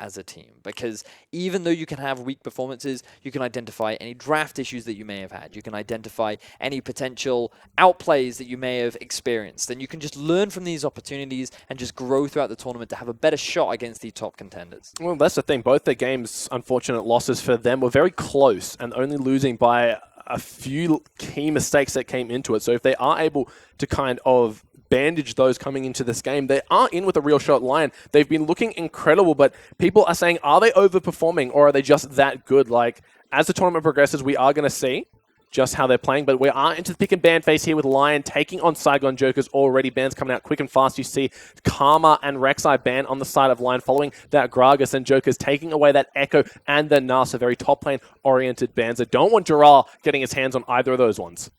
as a team. Because even though you can have weak performances, you can identify any draft issues that you may have had. You can identify any potential outplays that you may have experienced. And you can just learn from these opportunities and just grow throughout the tournament to have a better shot against the top contenders. Well, that's the thing. Both their games, unfortunate losses for them, were very close and only losing by a few key mistakes that came into it. So if they are able to kind of bandage those coming into this game, they are in with a real shot. Lyon, they've been looking incredible, but people are saying, are they overperforming or are they just that good? Like, as the tournament progresses, we are going to see just how they're playing, but we are into the pick and ban phase here with Lyon taking on Saigon Jokers already. Bans coming out quick and fast. You see Karma and Rek'Sai ban on the side of Lyon following that Gragas, and Jokers taking away that Echo and the Nasa, very top lane oriented bans. I don't want Dural getting his hands on either of those ones.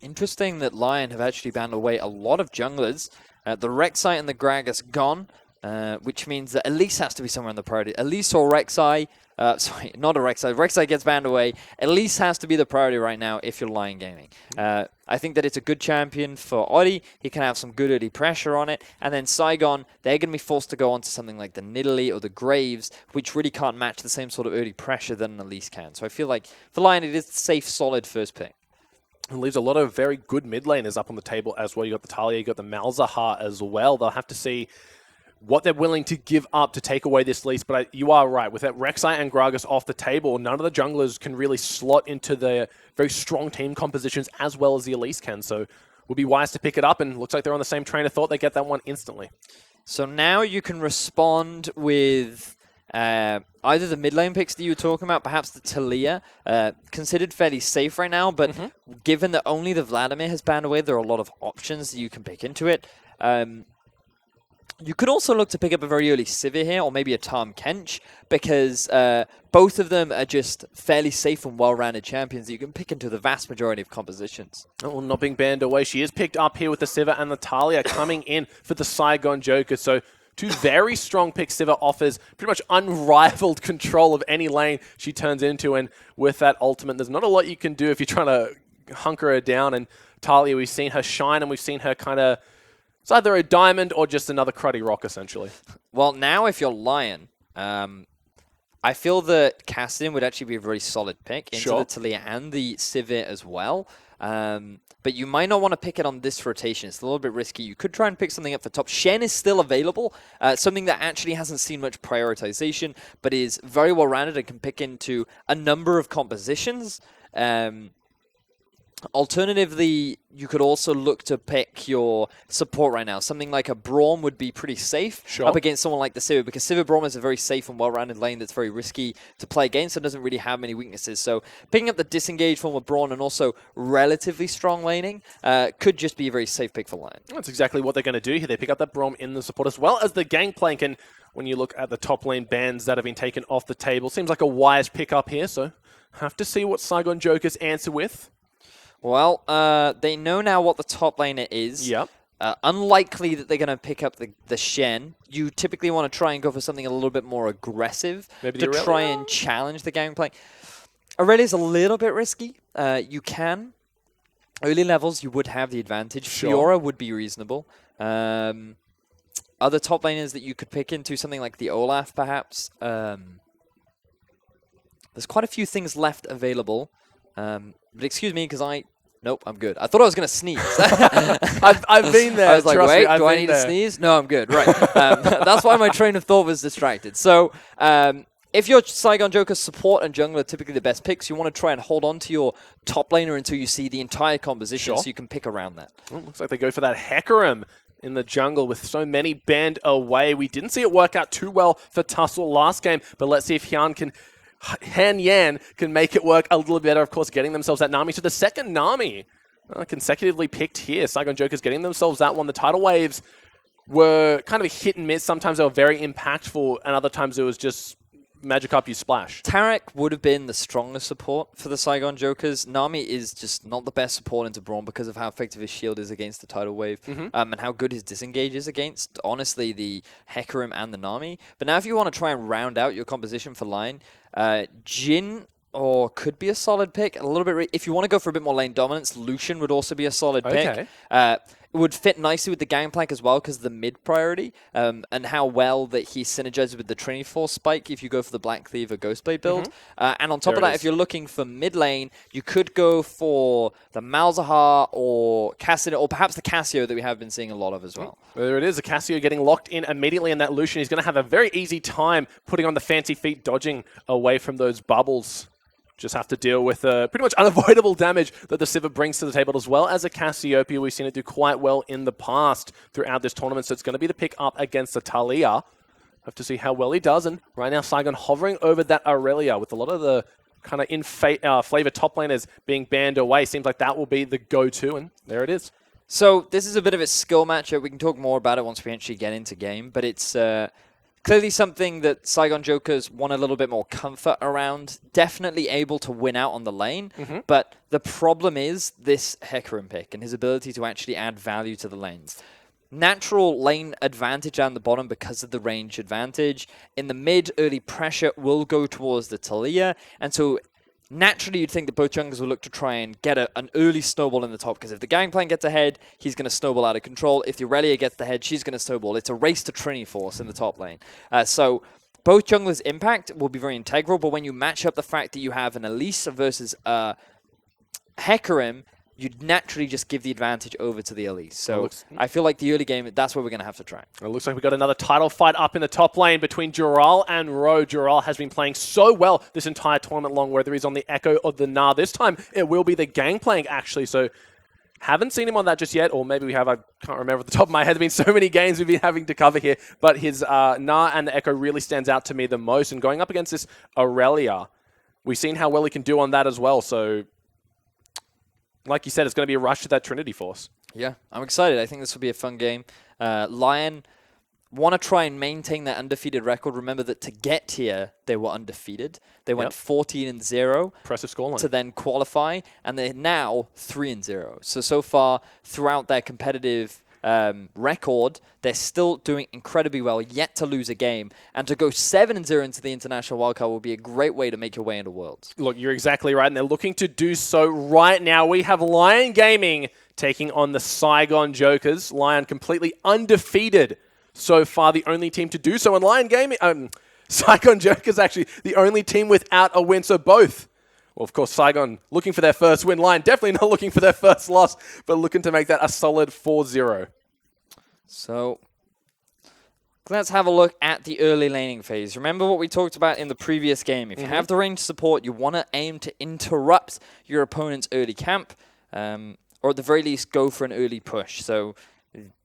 Interesting that Lyon have actually banned away a lot of junglers. The Rek'Sai and the Gragas gone, which means that Elise has to be somewhere in the priority. Elise or Rek'Sai, sorry, not a Rek'Sai. Rek'Sai gets banned away. Elise has to be the priority right now if you're Lyon Gaming. I think that it's a good champion for Oddie. He can have some good early pressure on it. And then Saigon, they're going to be forced to go on to something like the Nidalee or the Graves, which really can't match the same sort of early pressure that an Elise can. So I feel like for Lyon, it is a safe, solid first pick. It leaves a lot of very good mid laners up on the table as well. You got the Talia, you got the Malzahar as well. They'll have to see what they're willing to give up to take away this lease. But you are right. With that Rek'Sai and Gragas off the table, none of the junglers can really slot into the very strong team compositions as well as the Elise can. So would be wise to pick it up, and looks like they're on the same train of thought. They get that one instantly. So now you can respond with either the mid lane picks that you were talking about, perhaps the Talia, considered fairly safe right now, but given that only the Vladimir has banned away, there are a lot of options that you can pick into it. You could also look to pick up a very early Sivir here, or maybe a Tahm Kench, because both of them are just fairly safe and well-rounded champions that you can pick into the vast majority of compositions. Oh, not being banned away. She is picked up here with the Sivir and the Talia coming in for the Saigon Joker. So two very strong picks. Sivir offers pretty much unrivaled control of any lane she turns into, and with that ultimate, there's not a lot you can do if you're trying to hunker her down. And Talia, we've seen her shine, and we've seen her kind of... It's either a diamond or just another cruddy rock, essentially. Well, now if you're Lyon, I feel that Cassidy would actually be a very solid pick into the Talia and the Sivir as well. But you might not want to pick it on this rotation. It's a little bit risky. You could try and pick something up for top. Shen is still available, something that actually hasn't seen much prioritization, but is very well-rounded and can pick into a number of compositions. Alternatively, you could also look to pick your support right now. Something like a Braum would be pretty safe up against someone like the Sivir, because Sivir Braum is a very safe and well-rounded lane that's very risky to play against and doesn't really have many weaknesses. So picking up the disengaged form of Braum and also relatively strong laning could just be a very safe pick for Lyon. That's exactly what they're going to do here. They pick up that Braum in the support as well as the Gangplank, and when you look at the top lane bans that have been taken off the table, seems like a wise pick up here, so have to see what Saigon Jokers answer with. Well, they know now what the top laner is. Yep. Unlikely that they're going to pick up the Shen. You typically want to try and go for something a little bit more aggressive to try and challenge the Gangplank. Aurelia's a little bit risky. You can. Early levels, you would have the advantage. Fiora would be reasonable. Other top laners that you could pick into, something like the Olaf, perhaps. There's quite a few things left available. But excuse me, because nope, I'm good. I thought I was going to sneeze. I've been there. I was like, wait, do I need to sneeze? No, I'm good. Right. That's why my train of thought was distracted. So if you're Saigon Joker, support and jungler are typically the best picks. You want to try and hold on to your top laner until you see the entire composition so you can pick around that. Well, looks like they go for that Hecarim in the jungle with so many banned away. We didn't see it work out too well for Tussle last game, but let's see if Han Yan can make it work a little better. Of course, getting themselves that Nami. So the second Nami consecutively picked here. Saigon Jokers getting themselves that one. The tidal waves were kind of a hit and miss. Sometimes they were very impactful, and other times it was just Magikarp, you splash. Tarek would have been the strongest support for the Saigon Jokers. Nami is just not the best support into Braum because of how effective his shield is against the tidal wave and how good his disengage is against, honestly, the Hecarim and the Nami. But now if you want to try and round out your composition for Lyon, Jhin could be a solid pick. A little bit. If you want to go for a bit more lane dominance, Lucian would also be a solid pick. would fit nicely with the Gangplank as well because the mid priority and how well that he synergizes with the Trinity Force spike if you go for the Black Cleaver Ghostblade build. And on top of that, if you're looking for mid lane, you could go for the Malzahar or Cassidy, or perhaps the Cassio that we have been seeing a lot of as well. There it is, a Cassio getting locked in immediately, and that Lucian is going to have a very easy time putting on the fancy feet, dodging away from those bubbles. Just have to deal with pretty much unavoidable damage that the Sivir brings to the table, as well as a Cassiopeia. We've seen it do quite well in the past throughout this tournament, so it's going to be the pick up against the Talia. Have to see how well he does, and right now Saigon hovering over that Aurelia with a lot of the kind of flavor top laners being banned away. Seems like that will be the go-to, and there it is. So this is a bit of a skill matchup. We can talk more about it once we actually get into game, but it's clearly something that Saigon Jokers want a little bit more comfort around. Definitely able to win out on the lane, but the problem is this Hecarim pick and his ability to actually add value to the lanes. Natural lane advantage down the bottom because of the range advantage. In the mid, early pressure will go towards the Talia, and so naturally you'd think that both junglers will look to try and get an early snowball in the top, because if the Gangplank gets ahead, he's going to snowball out of control. If the Aurelia gets ahead, she's going to snowball. It's a race to Trinity Force in the top lane. So both junglers' impact will be very integral, but when you match up the fact that you have an Elise versus Hecarim, you'd naturally just give the advantage over to the Elise. So I feel like the early game, that's where we're going to have to try. It looks like we've got another title fight up in the top lane between Jural and Ro. Jural has been playing so well this entire tournament long, whether he's on the Echo or the Gnar. This time, it will be the Gangplank, actually. So haven't seen him on that just yet, or maybe we have. I can't remember at the top of my head. There have been so many games we've been having to cover here. But his Gnar and the Echo really stands out to me the most. And going up against this Aurelia, we've seen how well he can do on that as well. So like you said, it's going to be a rush to that Trinity Force. Yeah, I'm excited. I think this will be a fun game. Lyon want to try and maintain their undefeated record. Remember that to get here, they were undefeated. They went 14-0. Impressive scoreline. To then qualify, and they're now 3-0. So far, throughout their competitive record, they're still doing incredibly well, yet to lose a game. And to go 7-0 into the international wildcard will be a great way to make your way into Worlds. Look, you're exactly right, and they're looking to do so right now. We have Lyon Gaming taking on the Saigon Jokers. Lyon completely undefeated so far, the only team to do so. And Lyon Gaming, Saigon Jokers actually the only team without a win, so both. Well, of course, Saigon looking for their first win. Lyon definitely not looking for their first loss, but looking to make that a solid 4-0. So let's have a look at the early laning phase. Remember what we talked about in the previous game. If you have the range support, you want to aim to interrupt your opponent's early camp, or at the very least, go for an early push. So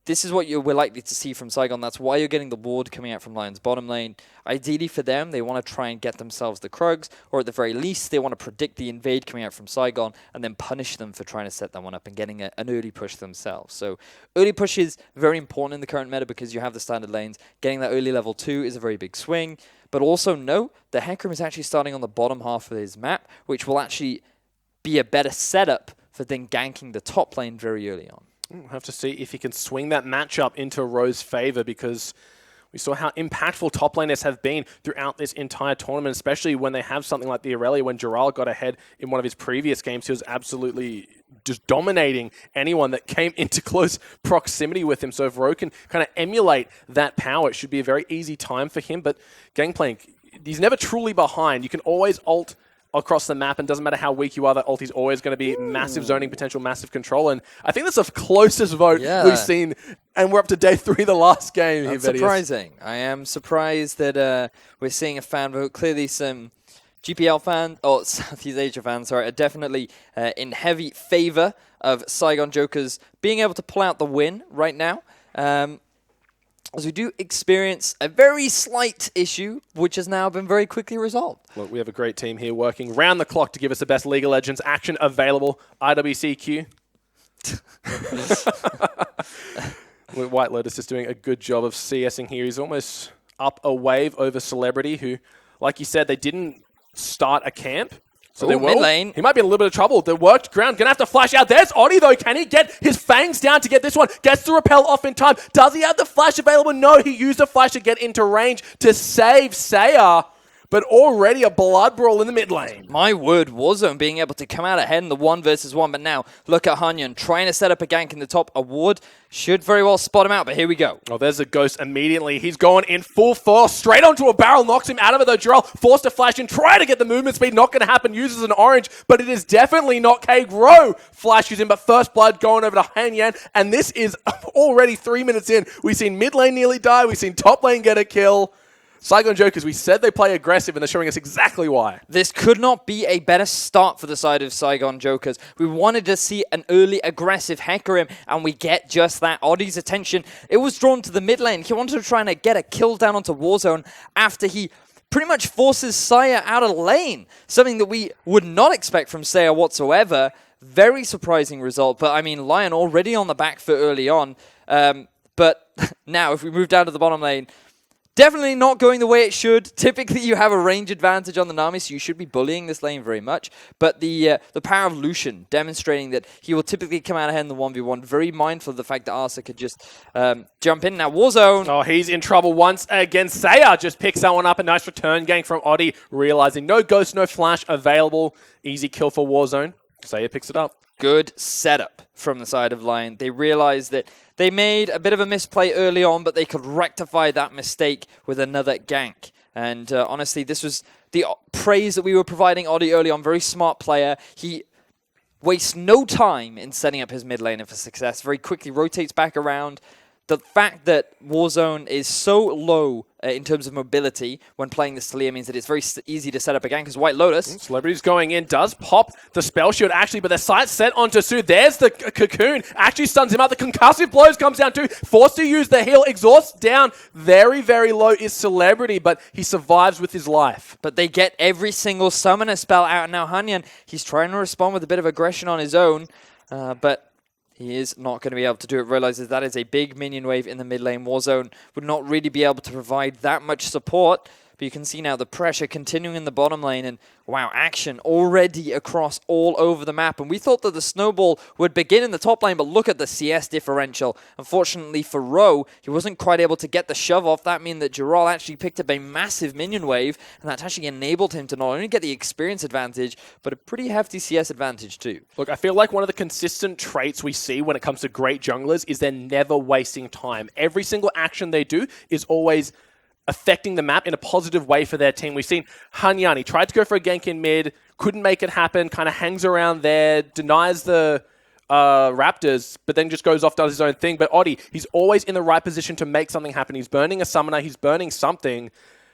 this is what we're likely to see from Saigon. That's why you're getting the ward coming out from Lyon's bottom lane. Ideally for them, they want to try and get themselves the Krugs, or at the very least, they want to predict the invade coming out from Saigon and then punish them for trying to set that one up and getting an early push themselves. So early push is very important in the current meta because you have the standard lanes. Getting that early level 2 is a very big swing. But also note, the Hecarim is actually starting on the bottom half of his map, which will actually be a better setup for then ganking the top lane very early on. We'll have to see if he can swing that matchup into Ro's favor, because we saw how impactful top laners have been throughout this entire tournament, especially when they have something like the Aurelia. When Jural got ahead in one of his previous games, he was absolutely just dominating anyone that came into close proximity with him. So if Ro can kind of emulate that power, it should be a very easy time for him. But Gangplank, he's never truly behind. You can always ult across the map, and doesn't matter how weak you are, that ult is always going to be massive zoning potential, massive control. And I think that's the closest vote we've seen, and we're up to day 3, the last game. That's surprising. I am surprised that we're seeing a fan vote. Clearly some GPL fans, or Southeast Asia fans, sorry, are definitely in heavy favor of Saigon Jokers being able to pull out the win right now. As we do experience a very slight issue, which has now been very quickly resolved. Look, we have a great team here working round the clock to give us the best League of Legends action available. IWCQ. White Lotus is doing a good job of CSing here. He's almost up a wave over Celebrity, who, like you said, they didn't start a camp. So mid lane. He might be in a little bit of trouble. The worked ground. Going to have to flash out. There's Oddie, though. Can he get his fangs down to get this one? Gets the repel off in time. Does he have the flash available? No, he used the flash to get into range to save Saya. but already a blood brawl in the mid lane. My word, Warzone being able to come out ahead in the 1 versus 1, but now look at Hanyan trying to set up a gank in the top. A ward should very well spot him out, but here we go. Oh, there's a ghost immediately. He's going in full force, straight onto a barrel, knocks him out of it though. Jirel forced to flash in, try to get the movement speed, not going to happen, uses an orange, but it is definitely not K-Grow. Flashes in, but first blood going over to Hanyan, and this is already 3 minutes in. We've seen mid lane nearly die, we've seen top lane get a kill. Saigon Jokers, we said they play aggressive, and they're showing us exactly why. This could not be a better start for the side of Saigon Jokers. We wanted to see an early aggressive Hecarim, and we get just that. Oddie's attention, it was drawn to the mid lane. He wanted to try and get a kill down onto Warzone after he pretty much forces Saya out of lane. Something that we would not expect from Saya whatsoever. Very surprising result, but I mean, Lyon already on the back foot early on. But now, if we move down to the bottom lane, definitely not going the way it should. Typically, you have a range advantage on the Nami, so you should be bullying this lane very much. But the power of Lucian, demonstrating that he will typically come out ahead in the 1v1. Very mindful of the fact that Arsa could just jump in. Now, Warzone. Oh, he's in trouble once again. Saya just picks that one up. A nice return gank from Oddie, realizing no ghost, no flash available. Easy kill for Warzone. Saya picks it up. Good setup from the side of Lyon. They realized that they made a bit of a misplay early on, but they could rectify that mistake with another gank. And honestly, this was the praise that we were providing Oddie early on. Very smart player. He wastes no time in setting up his mid laner for success. Very quickly rotates back around. The fact that Warzone is so low in terms of mobility when playing the Talia means that it's very easy to set up a gank, because White Lotus... Celebrity's going in, does pop the spell shield actually, but their sight's set onto Su. There's the cocoon, actually stuns him out. The concussive blows comes down too, forced to use the heal, exhausts down. Very, very low is Celebrity, but he survives with his life. But they get every single summoner spell out. Now Hanyan, he's trying to respond with a bit of aggression on his own, but... he is not going to be able to do it. Realizes that is a big minion wave in the mid lane. Warzone would not really be able to provide that much support. But you can see now the pressure continuing in the bottom lane. And wow, action already across all over the map. And we thought that the snowball would begin in the top lane, but look at the CS differential. Unfortunately for Rowe, he wasn't quite able to get the shove off. That meant that Jirel actually picked up a massive minion wave, and that actually enabled him to not only get the experience advantage, but a pretty hefty CS advantage too. Look, I feel like one of the consistent traits we see when it comes to great junglers is they're never wasting time. Every single action they do is always affecting the map in a positive way for their team. We've seen Hanyan, he tried to go for a gank in mid, couldn't make it happen, kind of hangs around there, denies the Raptors, but then just goes off, does his own thing. But Oddie, he's always in the right position to make something happen. He's burning a summoner, he's burning something.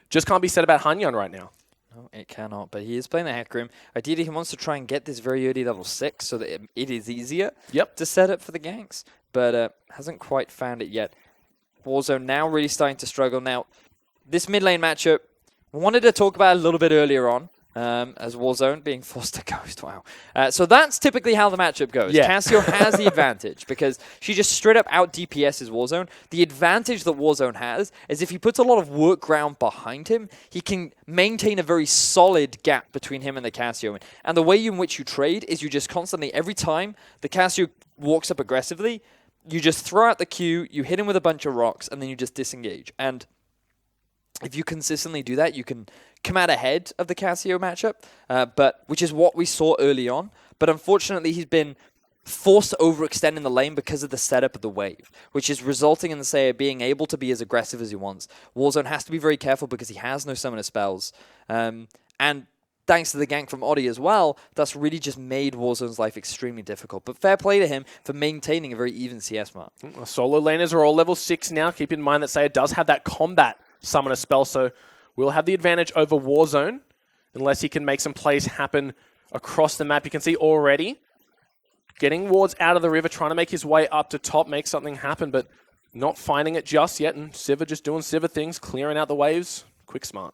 Just can't be said about Hanyan right now. No, it cannot, but he is playing the Hecarim. Ideally, he wants to try and get this very early level 6 so that it is easier to set up for the ganks, but hasn't quite found it yet. Warzone now really starting to struggle. Now, this mid lane matchup, I wanted to talk about a little bit earlier on, as Warzone being forced to ghost. Wow. So that's typically how the matchup goes. Yeah. Cassio has the advantage because she just straight up out DPS's Warzone. The advantage that Warzone has is if he puts a lot of work ground behind him, he can maintain a very solid gap between him and the Cassio. And the way in which you trade is you just constantly, every time the Cassio walks up aggressively, you just throw out the Q, you hit him with a bunch of rocks, and then you just disengage. And if you consistently do that, you can come out ahead of the Cassio matchup, but which is what we saw early on. But unfortunately, he's been forced to overextend in the lane because of the setup of the wave, which is resulting in the Saya being able to be as aggressive as he wants. Warzone has to be very careful because he has no summoner spells. And thanks to the gank from Oddie as well, that's really just made Warzone's life extremely difficult. But fair play to him for maintaining a very even CS mark. Solo laners are all level 6 now. Keep in mind that Saya does have that combat summoner spell, so we'll have the advantage over Warzone unless he can make some plays happen across the map. You can see already getting wards out of the river, trying to make his way up to top, make something happen, but not finding it just yet. And Sivir just doing Sivir things, clearing out the waves. Quick smart.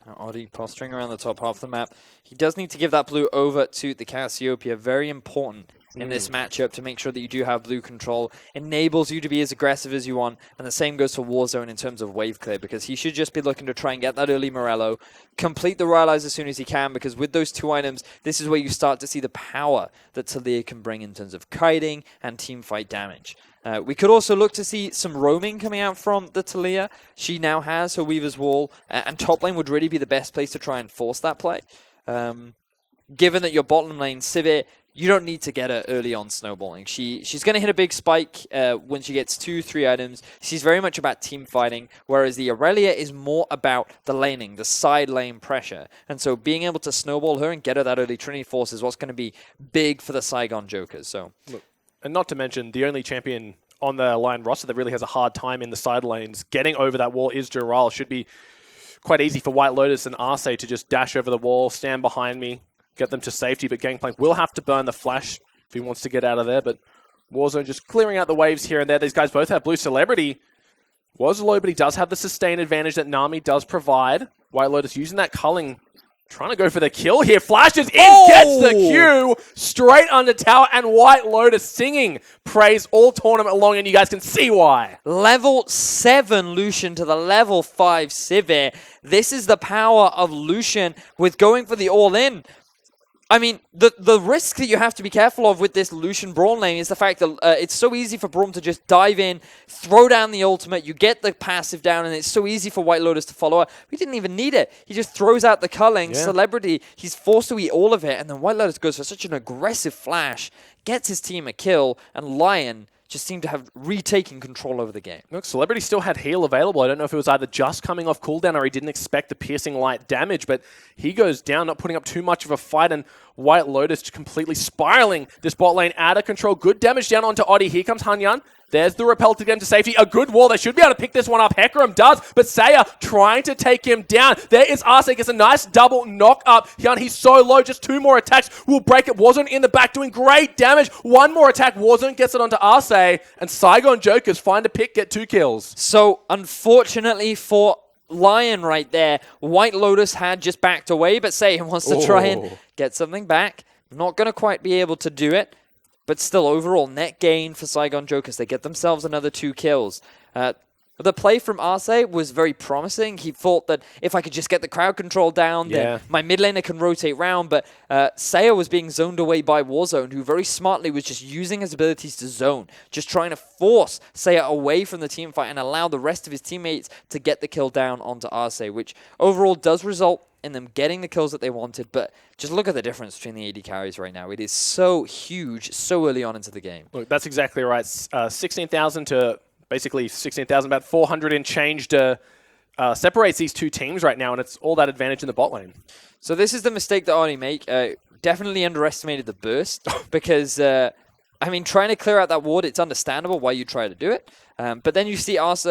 Oddie posturing around the top half of the map. He does need to give that blue over to the Cassiopeia. Very important in this matchup to make sure that you do have blue control, enables you to be as aggressive as you want, and the same goes for Warzone in terms of wave clear, because he should just be looking to try and get that early Morello, complete the Royalize as soon as he can, because with those 2 items, this is where you start to see the power that Talia can bring in terms of kiting and team fight damage. We could also look to see some roaming coming out from the Talia. She now has her Weaver's Wall, and top lane would really be the best place to try and force that play. Given that your bottom lane, Sivir, you don't need to get her early on snowballing. She's going to hit a big spike when she gets 2-3 items. She's very much about team fighting, whereas the Aurelia is more about the laning, the side lane pressure. And so being able to snowball her and get her that early Trinity Force is what's going to be big for the Saigon Jokers. So, look, and not to mention, the only champion on the Lyon roster that really has a hard time in the side lanes getting over that wall is Dural. Should be quite easy for White Lotus and Arce to just dash over the wall, stand behind me, get them to safety, but Gangplank will have to burn the flash if he wants to get out of there. But Warzone just clearing out the waves here and there. These guys both have blue. Celebrity was low, but he does have the sustain advantage that Nami does provide. White Lotus using that culling, trying to go for the kill here. Flashes in, gets the Q straight under tower, and White Lotus singing praise all tournament long, and you guys can see why. Level 7 Lucian to the level 5 Sivir. This is the power of Lucian with going for the all-in. I mean, the risk that you have to be careful of with this Lucian Braum lane is the fact that it's so easy for Braum to just dive in, throw down the ultimate, you get the passive down, and it's so easy for White Lotus to follow up. We didn't even need it. He just throws out the culling, Celebrity, he's forced to eat all of it, and then White Lotus goes for such an aggressive flash, gets his team a kill, and Lyon just seemed to have retaken control over the game. Look, Celebrity still had heal available. I don't know if it was either just coming off cooldown or he didn't expect the piercing light damage, but he goes down, not putting up too much of a fight, and White Lotus completely spiraling this bot lane out of control. Good damage down onto Oddie. Here comes Hanyan. There's the repel to get him to safety. A good wall. They should be able to pick this one up. Hecarim does, but Saya trying to take him down. There is Arce. Gets a nice double knock up. He's so low. Just 2 more attacks will break it. Warzone in the back doing great damage. 1 more attack. Warzone gets it onto Arce, and Saigon Jokers find a pick, get 2 kills. So, unfortunately for Lyon right there, White Lotus had just backed away, but Saya wants to try and get something back. Not going to quite be able to do it. But still, overall, net gain for Saigon Jokers. They get themselves another 2 kills. The play from Arce was very promising. He thought that if I could just get the crowd control down, then my mid laner can rotate round. But Saya was being zoned away by Warzone, who very smartly was just using his abilities to zone, just trying to force Saya away from the team fight and allow the rest of his teammates to get the kill down onto Arce, which overall does result in them getting the kills that they wanted. But just look at the difference between the AD carries right now. It is so huge so early on into the game. Look, that's exactly right. 16,000 to basically 16,000, about 400 and change separates these 2 teams right now, and it's all that advantage in the bot lane. So this is the mistake that Arnie make. Definitely underestimated the burst because, I mean, trying to clear out that ward, it's understandable why you try to do it. But then you see Arce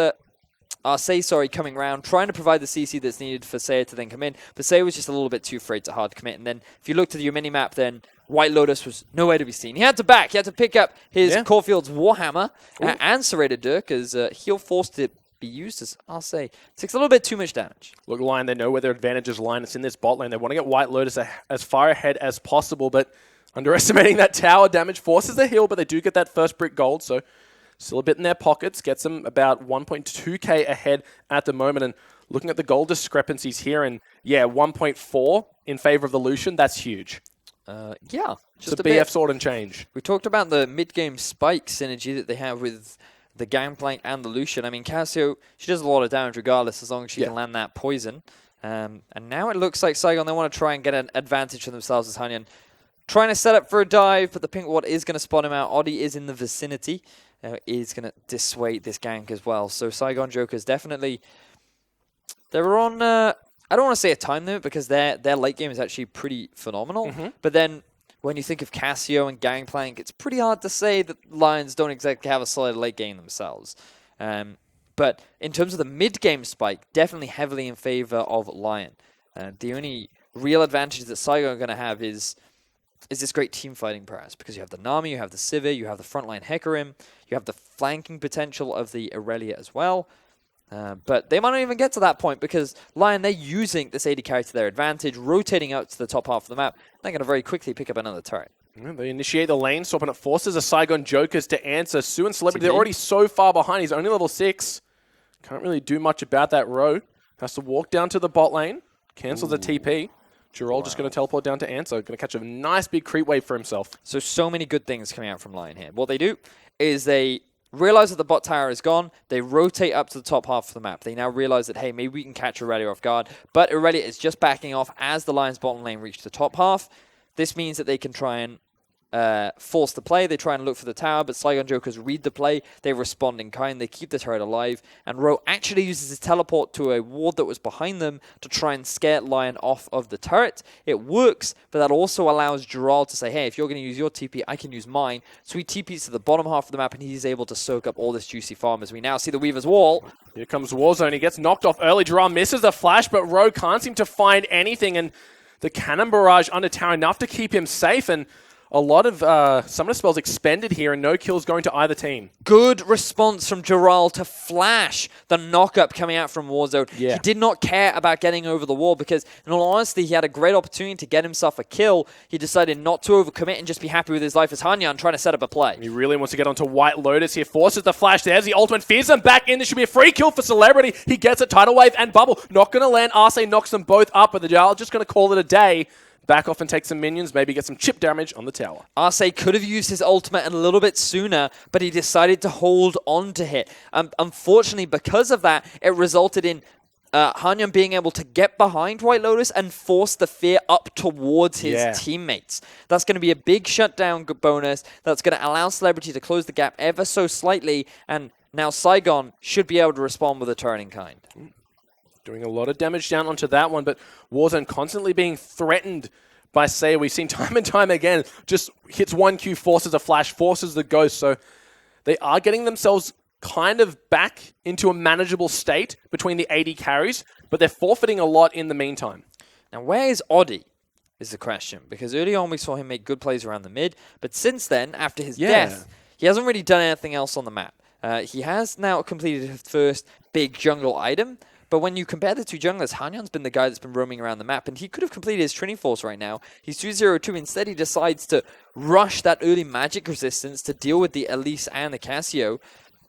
coming around, trying to provide the CC that's needed for Saya to then come in. But Saya was just a little bit too afraid to hard commit. And then if you look to your mini-map, then White Lotus was nowhere to be seen. He had to back. He had to pick up his Caulfield's Warhammer and Serrated Dirk as heal forced to be used as Arce. Takes a little bit too much damage. Look, Lyon, they know where their advantages lie. It's in this bot lane. They want to get White Lotus as far ahead as possible, but underestimating that tower damage forces the heal, but they do get that first brick gold, so still a bit in their pockets. Gets them about 1.2k ahead at the moment. And looking at the gold discrepancies here, and 1.4 in favor of the Lucian, that's huge. Just a BF sword and change. We talked about the mid-game spike synergy that they have with the Gangplank and the Lucian. I mean, Cassio, she does a lot of damage regardless as long as she can land that poison. And now it looks like Saigon, they want to try and get an advantage for themselves as Hanyan. Trying to set up for a dive, but the pink ward is going to spot him out. Oddie is in the vicinity. Is going to dissuade this gank as well. So Saigon Jokers definitely, they're on, I don't want to say a time limit because their late game is actually pretty phenomenal. But then when you think of Cassio and Gangplank, it's pretty hard to say that Lions don't exactly have a solid late game themselves. But in terms of the mid-game spike, definitely heavily in favor of Lyon. The only real advantage that Saigon are going to have is this great team fighting prowess, because you have the Nami, you have the Sivir, you have the frontline Hecarim, you have the flanking potential of the Aurelia as well. But they might not even get to that point because Lyon, they're using this AD carry to their advantage, rotating out to the top half of the map. They're going to very quickly pick up another turret. They initiate the lane swap, and it forces a Saigon Jokers to answer. Sue and Celebrity, TP. they're already so far behind. He's only level 6. Can't really do much about that row. Has to walk down to the bot lane. Cancels the TP. Jirol just going to teleport down to answer. Going to catch a nice big creep wave for himself. So many good things coming out from Lyon here. What they do is they realize that the bot tower is gone. They rotate up to the top half of the map. They now realize that, hey, maybe we can catch Aurelia off guard. But Aurelia is just backing off as the Lions bottom lane reach the top half. This means that they can try and force the play. They try and look for the tower, but Saigon Jokers read the play. They respond in kind. They keep the turret alive. And Ro actually uses his teleport to a ward that was behind them to try and scare Lyon off of the turret. It works, but that also allows Jirol to say, hey, if you're going to use your TP, I can use mine. So he TPs to the bottom half of the map, and he's able to soak up all this juicy farm as we now see the Weaver's Wall. Here comes Warzone. He gets knocked off early. Jirol misses the flash, but Ro can't seem to find anything, and the cannon barrage under tower enough to keep him safe, and a lot of summoner spells expended here and no kills going to either team. Good response from Jirol to flash the knock-up coming out from Warzone. Yeah. He did not care about getting over the wall because, in all honesty, he had a great opportunity to get himself a kill. He decided not to overcommit and just be happy with his life as Hanyan trying to set up a play. He really wants to get onto White Lotus here. Forces the flash. There's the ultimate. Fears them back in. This should be a free kill for Celebrity. He gets it. Tidal Wave and Bubble. Not going to land. Arce knocks them both up, but the Jarl just going to call it a day. Back off and take some minions, maybe get some chip damage on the tower. Arce could have used his ultimate a little bit sooner, but he decided to hold on to it. Unfortunately, because of that, it resulted in Hanyan being able to get behind White Lotus and force the fear up towards his teammates. That's going to be a big shutdown bonus. That's going to allow Celebrity to close the gap ever so slightly, and now Saigon should be able to respond with a turn in kind. Doing a lot of damage down onto that one, but Warzone constantly being threatened by Saya. We've seen time and time again, just hits 1Q, forces a flash, forces the ghost. So they are getting themselves kind of back into a manageable state between the AD carries, but they're forfeiting a lot in the meantime. Now, where is Oddie is the question, because early on we saw him make good plays around the mid, but since then, after his death, he hasn't really done anything else on the map. He has now completed his first big jungle item, but when you compare the two junglers, Hanyan's been the guy that's been roaming around the map, and he could have completed his Trinity Force right now. He's 2-0-2. Instead, he decides to rush that early magic resistance to deal with the Elise and the Cassio.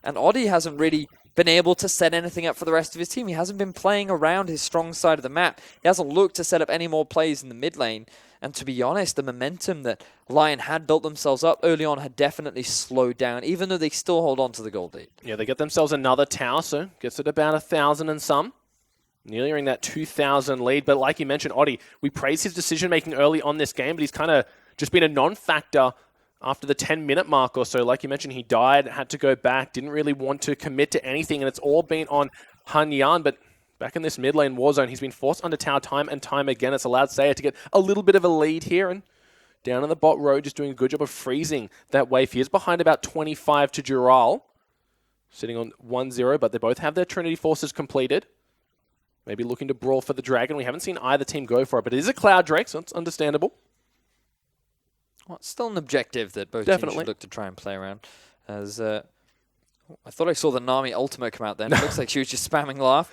And Oddie hasn't really been able to set anything up for the rest of his team. He hasn't been playing around his strong side of the map. He hasn't looked to set up any more plays in the mid lane. And to be honest, the momentum that Lyon had built themselves up early on had definitely slowed down, even though they still hold on to the gold lead. Yeah, they get themselves another tower, so gets it about 1,000 and some. Nearing that 2,000 lead. But like you mentioned, Oddie, we praised his decision-making early on this game, but he's kind of just been a non-factor after the 10-minute mark or so. Like you mentioned, he died, had to go back, didn't really want to commit to anything, and it's all been on Hanyan. But back in this mid lane war zone, he's been forced under tower time and time again. It's allowed Saya to get a little bit of a lead here, and down in the bot row, just doing a good job of freezing that wave. He is behind about 25 to Jirol, sitting on 1-0, but they both have their Trinity Forces completed. Maybe looking to brawl for the Dragon. We haven't seen either team go for it, but it is a Cloud Drake, so it's understandable. Well, it's still an objective that both teams should look to try and play around. As I thought I saw the Nami ultimate come out then. It looks like she was just spamming laugh.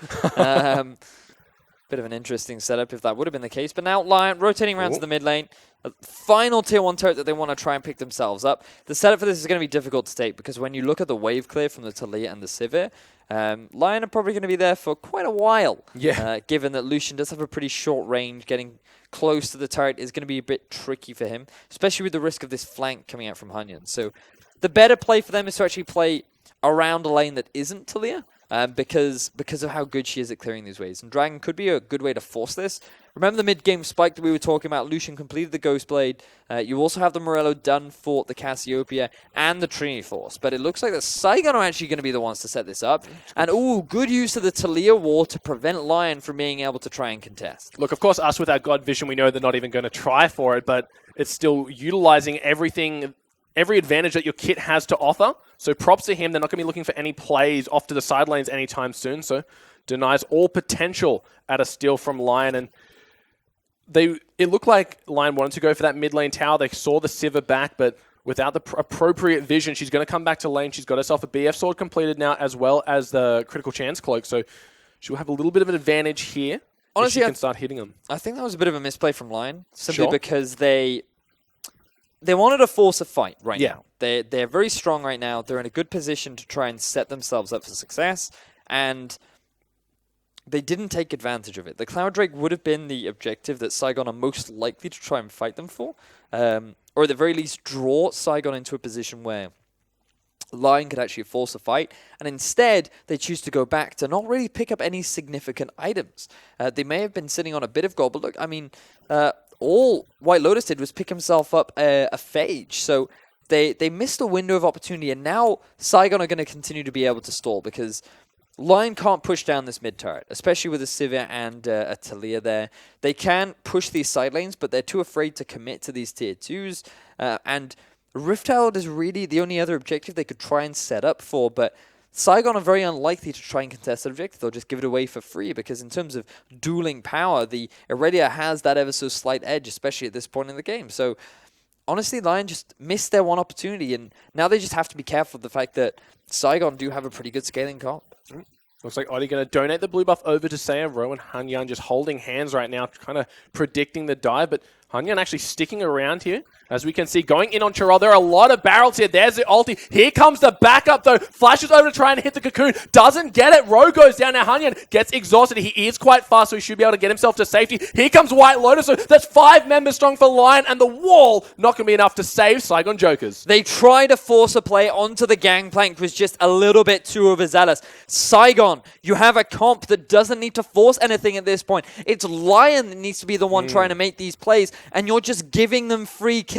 Bit of an interesting setup if that would have been the case. But now Lyon rotating around to the mid lane. A final tier 1 turret that they want to try and pick themselves up. The setup for this is going to be difficult to take because when you look at the wave clear from the Talia and the Sivir, Lyon are probably going to be there for quite a while. Yeah. Given that Lucian does have a pretty short range, getting close to the turret is going to be a bit tricky for him, especially with the risk of this flank coming out from Hanyan. So the better play for them is to actually play around a lane that isn't Talia. Because of how good she is at clearing these waves. And Dragon could be a good way to force this. Remember the mid-game spike that we were talking about? Lucian completed the Ghost Blade. You also have the Morello done for the Cassiopeia and the Trinity Force. But it looks like the Saigon are actually going to be the ones to set this up. And, good use of the Talia wall to prevent Lyon from being able to try and contest. Look, of course, us with our God Vision, we know they're not even going to try for it, but it's still utilizing every advantage that your kit has to offer. So props to him. They're not going to be looking for any plays off to the sidelines anytime soon. So denies all potential at a steal from Lyon. And it looked like Lyon wanted to go for that mid lane tower. They saw the Sivir back, but without the appropriate vision, she's going to come back to lane. She's got herself a BF sword completed now, as well as the critical chance cloak. So she'll have a little bit of an advantage here. Honestly, she can start hitting them. I think that was a bit of a misplay from Lyon, simply because they they wanted to force a fight right Yeah. now. They're very strong right now. They're in a good position to try and set themselves up for success, and they didn't take advantage of it. The Cloud Drake would have been the objective that Saigon are most likely to try and fight them for, or at the very least draw Saigon into a position where Lyon could actually force a fight, and instead they choose to go back to not really pick up any significant items. They may have been sitting on a bit of gold, but look, I mean, all White Lotus did was pick himself up a Phage, so they missed a window of opportunity, and now Saigon are going to continue to be able to stall because Lyon can't push down this mid turret, especially with a Sivir and a Talia there. They can push these side lanes, but they're too afraid to commit to these tier 2s, and Rift Herald is really the only other objective they could try and set up for, but Saigon are very unlikely to try and contest that objective. They'll just give it away for free because in terms of dueling power, the Irelia has that ever so slight edge, especially at this point in the game. So honestly, Lyon just missed their one opportunity, and now they just have to be careful of the fact that Saigon do have a pretty good scaling comp. Looks like Oddie going to donate the blue buff over to Saya. Ro and Hanyan just holding hands right now, kind of predicting the dive, but Hanyan actually sticking around here. As we can see, going in on Chirel. There are a lot of barrels here. There's the ulti. Here comes the backup, though. Flashes over to try and hit the cocoon. Doesn't get it. Ro goes down. Now Hanyan gets exhausted. He is quite fast, so he should be able to get himself to safety. Here comes White Lotus. So that's 5 members strong for Lyon, and the wall not going to be enough to save Saigon Jokers. They try to force a play onto the gangplank, was just a little bit too overzealous. Saigon, you have a comp that doesn't need to force anything at this point. It's Lyon that needs to be the one trying to make these plays, and you're just giving them free kills.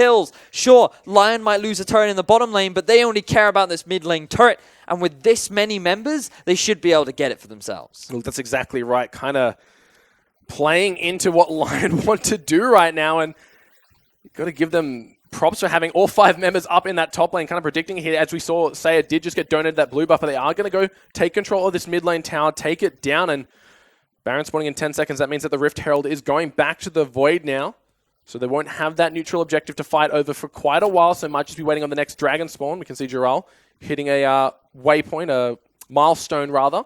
Sure, Lyon might lose a turret in the bottom lane, but they only care about this mid lane turret, and with this many members, they should be able to get it for themselves. Well, that's exactly right. Kind of playing into what Lyon want to do right now, and you've got to give them props for having all 5 members up in that top lane, kind of predicting here. As we saw, Saya did just get donated that blue buff, but they are going to go take control of this mid lane tower, take it down, and Baron spawning in 10 seconds. That means that the Rift Herald is going back to the Void now. So they won't have that neutral objective to fight over for quite a while, so might just be waiting on the next dragon spawn. We can see Jirel hitting a waypoint, a milestone rather,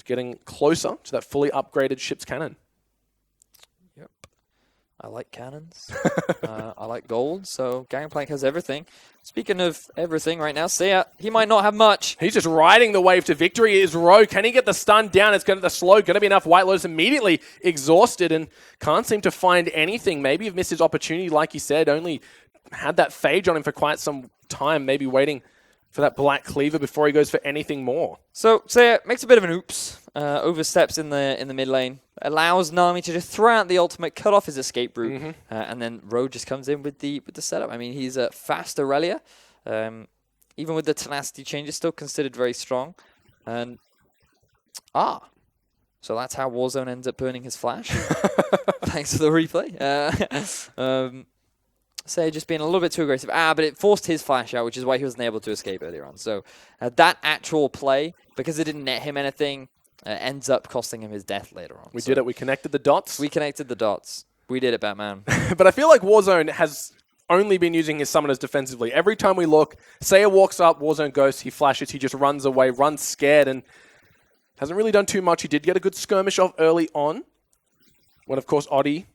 getting closer to that fully upgraded ship's cannon. Yep. I like cannons. I like gold, so Gangplank has everything. Speaking of everything right now, Sia, he might not have much. He's just riding the wave to victory. Is Ro. Can he get the stun down? It's going to the slow. Going to be enough. White Lotus immediately exhausted and can't seem to find anything. Maybe he's missed his opportunity, like he said. Only had that Phage on him for quite some time. Maybe waiting for that Black Cleaver before he goes for anything more. So Sia makes a bit of an oops. Oversteps in the mid lane. Allows Nami to just throw out the ultimate, cut off his escape route, and then Ro just comes in with the setup. I mean, he's a fast Irelia. Even with the tenacity changes, still considered very strong. And so that's how Warzone ends up burning his flash. Thanks for the replay. Say just being a little bit too aggressive. But it forced his flash out, which is why he wasn't able to escape earlier on. So that actual play, because it didn't net him anything, ends up costing him his death later on. We did it. We connected the dots. We connected the dots. We did it, Batman. But I feel like Warzone has only been using his summoners defensively. Every time we look, Saya walks up, Warzone goes, he flashes, he just runs away, runs scared, and hasn't really done too much. He did get a good skirmish off early on, when, of course, Oddie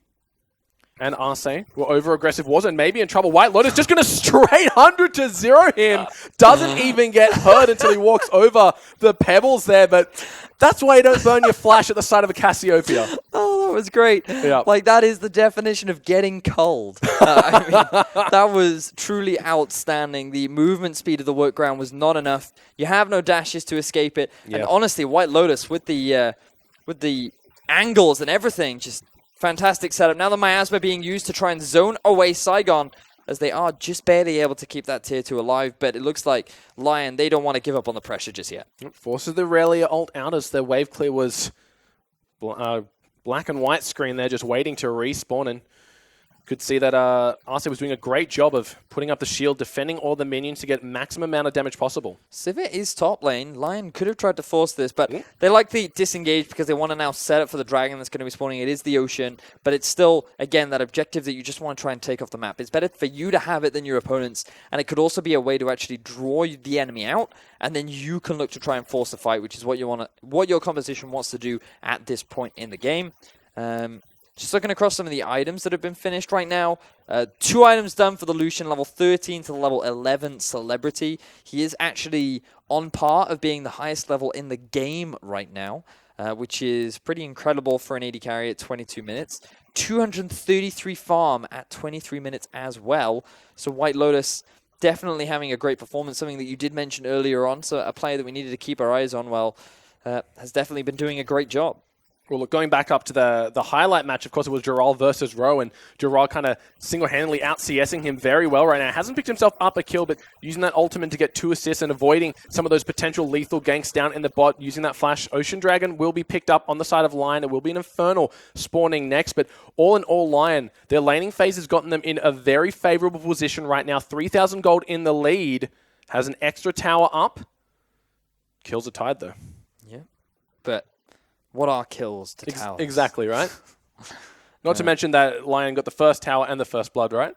and Arce were over-aggressive. Warzone maybe in trouble. White Lotus just going to straight 100 to 0 him. Doesn't even get hurt until he walks over the pebbles there, but that's why you don't burn your flash at the side of a Cassiopeia. Oh, that was great. Yeah. Like, that is the definition of getting cold. I mean, that was truly outstanding. The movement speed of the workground was not enough. You have no dashes to escape it. Yeah. And honestly, White Lotus with the angles and everything, just fantastic setup. Now the miasma being used to try and zone away Saigon, as they are just barely able to keep that tier 2 alive. But it looks like Lyon, they don't want to give up on the pressure just yet. Forces the Irelia ult out as their wave clear was black and white screen there, just waiting to respawn. And could see that Arce was doing a great job of putting up the shield, defending all the minions to get maximum amount of damage possible. Sivir is top lane. Lyon could have tried to force this, but they like the disengage because they want to now set up for the dragon that's going to be spawning. It is the ocean, but it's still, again, that objective that you just want to try and take off the map. It's better for you to have it than your opponents, and it could also be a way to actually draw the enemy out, and then you can look to try and force the fight, which is what you want, what your composition wants to do at this point in the game. Just looking across some of the items that have been finished right now. 2 items done for the Lucian, level 13 to the level 11 Celebrity. He is actually on par of being the highest level in the game right now, which is pretty incredible for an AD carry at 22 minutes. 233 farm at 23 minutes as well. So White Lotus definitely having a great performance, something that you did mention earlier on. So a player that we needed to keep our eyes on, well, has definitely been doing a great job. Well, look, going back up to the highlight match, of course, it was Gerald versus Rowe, and Gerald kind of single-handedly out-CSing him very well right now. Hasn't picked himself up a kill, but using that ultimate to get 2 assists and avoiding some of those potential lethal ganks down in the bot, using that flash. Ocean Dragon will be picked up on the side of Lyon. It will be an Infernal spawning next, but all in all, Lyon, their laning phase has gotten them in a very favorable position right now. 3,000 gold in the lead, has an extra tower up. Kills are tied, though. Yeah, but what are kills to towers? Exactly, right? Not to mention that Lyon got the first tower and the first blood, right?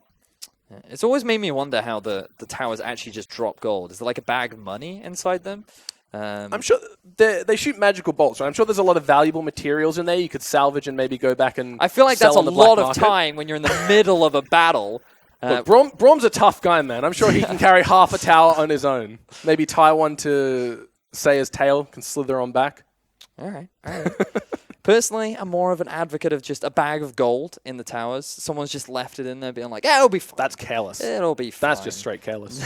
Yeah. It's always made me wonder how the towers actually just drop gold. Is there like a bag of money inside them? I'm sure they shoot magical bolts, right? I'm sure there's a lot of valuable materials in there you could salvage and maybe go back and I feel like that's a sell on the black lot of market. time when you're in the middle of a battle. Look, Brom's a tough guy, man. I'm sure he can carry half a tower on his own. Maybe tie one to Saya's tail, can slither on back. All right. Personally, I'm more of an advocate of just a bag of gold in the towers. Someone's just left it in there being like, yeah, it'll be fine. That's careless. It'll be fine. That's just straight careless.